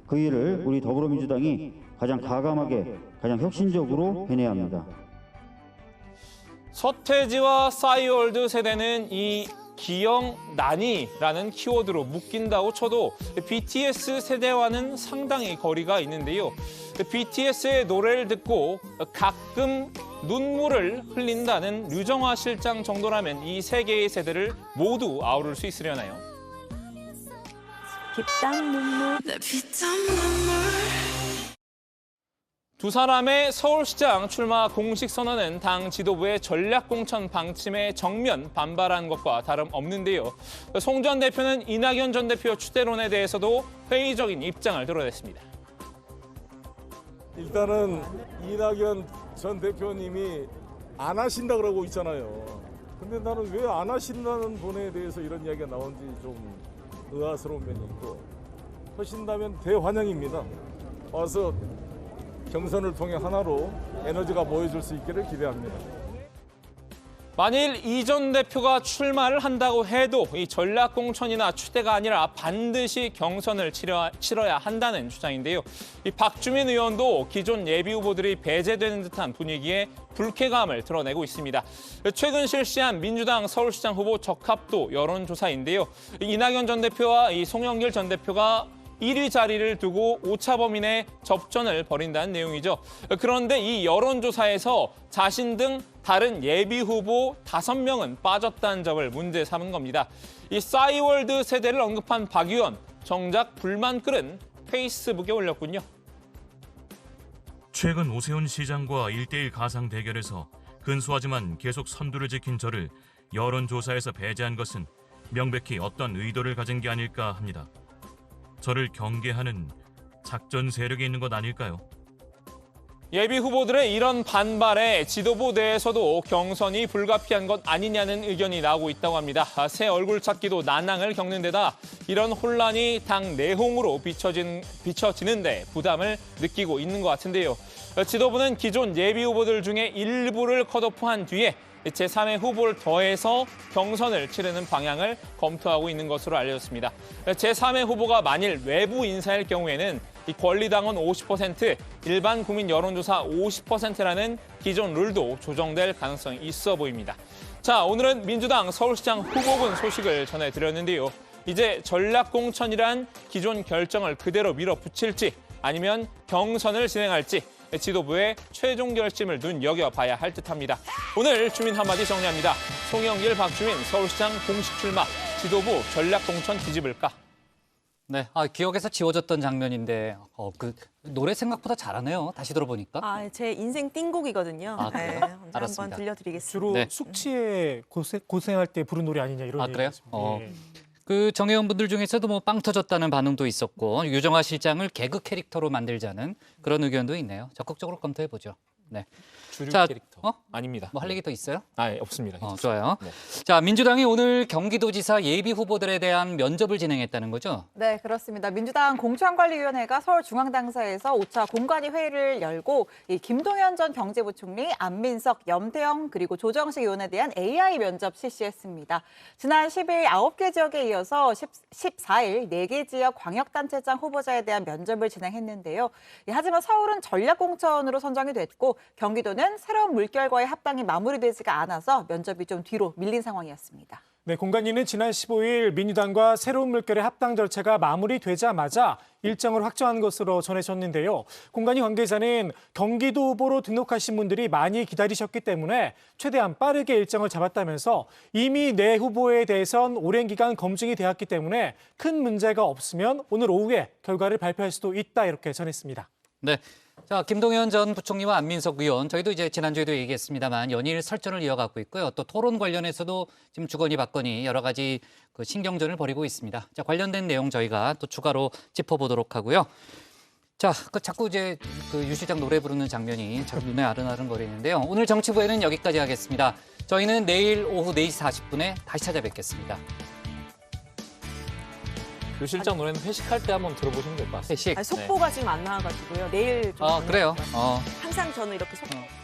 그 일을 우리 더불어민주당이 가장 과감하게, 가장 혁신적으로 해내야 합니다. 서태지와 싸이월드 세대는 이 기영난이라는 키워드로 묶인다고 쳐도 BTS 세대와는 상당히 거리가 있는데요. BTS의 노래를 듣고 가끔 눈물을 흘린다는 류정화 실장 정도라면 이 세 개의 세대를 모두 아우를 수 있으려나요? 빗땀 눈물. 두 사람의 서울시장 출마 공식 선언은 당 지도부의 전략공천 방침에 정면 반발한 것과 다름없는데요. 송 전 대표는 이낙연 전 대표 추대론에 대해서도 회의적인 입장을 드러냈습니다. 일단은 이낙연 전 대표님이 안 하신다 그러고 있잖아요. 근데 나는 왜 안 하신다는 분에 대해서 이런 이야기가 나온지 좀 의아스러운 면이 있고, 하신다면 대환영입니다. 와서 경선을 통해 하나로 에너지가 모여줄 수 있기를 기대합니다. 만일 이 전 대표가 출마를 한다고 해도 이 전략공천이나 추대가 아니라 반드시 경선을 치러야 한다는 주장인데요. 이 박주민 의원도 기존 예비 후보들이 배제되는 듯한 분위기에 불쾌감을 드러내고 있습니다. 최근 실시한 민주당 서울시장 후보 적합도 여론조사인데요. 이낙연 전 대표와 이 송영길 전 대표가 1위 자리를 두고 오차범위내 접전을 벌인다는 내용이죠. 그런데 이 여론조사에서 자신 등 다른 예비 후보 5명은 빠졌다는 점을 문제 삼은 겁니다. 이 싸이월드 세대를 언급한 박 의원, 정작 불만 끓은 페이스북에 올렸군요. 최근 오세훈 시장과 1대1 가상 대결에서 근소하지만 계속 선두를 지킨 저를 여론조사에서 배제한 것은 명백히 어떤 의도를 가진 게 아닐까 합니다. 저를 경계하는 작전 세력이 있는 것 아닐까요? 예비 후보들의 이런 반발에 지도부 내에서도 경선이 불가피한 것 아니냐는 의견이 나오고 있다고 합니다. 새 얼굴 찾기도 난항을 겪는 데다 이런 혼란이 당 내홍으로 비춰지는데 부담을 느끼고 있는 것 같은데요. 지도부는 기존 예비 후보들 중에 일부를 컷오프한 뒤에 제3의 후보를 더해서 경선을 치르는 방향을 검토하고 있는 것으로 알려졌습니다. 제3의 후보가 만일 외부 인사일 경우에는 이 권리당원 50%, 일반 국민 여론조사 50%라는 기존 룰도 조정될 가능성이 있어 보입니다. 자, 오늘은 민주당 서울시장 후보군 소식을 전해드렸는데요. 이제 전략공천이란 기존 결정을 그대로 밀어붙일지 아니면 경선을 진행할지 지도부의 최종 결심을 눈여겨봐야 할 듯합니다. 오늘 주민 한마디 정리합니다. 송영길, 박주민 서울시장 공식 출마, 지도부 전략공천 뒤집을까? 네, 기억에서 지워졌던 장면인데 그 노래 생각보다 잘하네요. 다시 들어보니까. 제 인생 띵곡이거든요. 그래요? 네, 알았습니다. 한번 들려드리겠습니다. 주로 네. 숙취에 고생할 때 부른 노래 아니냐 이런 그래요? 얘기였습니다. 예. 그 정의원분들 중에서도 뭐 빵 터졌다는 반응도 있었고 유정화 실장을 개그 캐릭터로 만들자는 그런 의견도 있네요. 적극적으로 검토해 보죠. 네. 주류 자, 캐릭터. 아닙니다. 뭐 할 얘기 더 있어요? 없습니다. 좋아요. 네. 자, 민주당이 오늘 경기도지사 예비 후보들에 대한 면접을 진행했다는 거죠? 네, 그렇습니다. 민주당 공천관리위원회가 서울중앙당사에서 5차 공관위 회의를 열고 이 김동연 전 경제부총리, 안민석, 염태영 그리고 조정식 의원에 대한 AI 면접 실시했습니다. 지난 10일 9개 지역에 이어서 14일 4개 지역 광역단체장 후보자에 대한 면접을 진행했는데요. 하지만 서울은 전략공천으로 선정이 됐고 경기도는 새로운 물결과의 합당이 마무리되지가 않아서 면접이 좀 뒤로 밀린 상황이었습니다. 네, 공관위는 지난 15일 민주당과 새로운 물결의 합당 절차가 마무리되자마자 일정을 확정한 것으로 전해졌는데요. 공관위 관계자는 경기도 후보로 등록하신 분들이 많이 기다리셨기 때문에 최대한 빠르게 일정을 잡았다면서 이미 내 후보에 대해선 오랜 기간 검증이 되었기 때문에 큰 문제가 없으면 오늘 오후에 결과를 발표할 수도 있다 이렇게 전했습니다. 네. 자, 김동연 전 부총리와 안민석 의원, 저희도 이제 지난주에도 얘기했습니다만 연일 설전을 이어가고 있고요. 또 토론 관련해서도 지금 주거니 받거니 여러 가지 그 신경전을 벌이고 있습니다. 자, 관련된 내용 저희가 또 추가로 짚어보도록 하고요. 자, 자꾸 이제 그 유 실장 노래 부르는 장면이 자꾸 눈에 아른아른거리는데요. 오늘 정치부에는 여기까지 하겠습니다. 저희는 내일 오후 4시 40분에 다시 찾아뵙겠습니다. 유 실장 노래는 회식할 때 한번 들어보시면 될 것 같습니다. 회식. 속보가 지금 안 나와가지고요. 내일 좀 그래요. 항상 저는 이렇게 속보.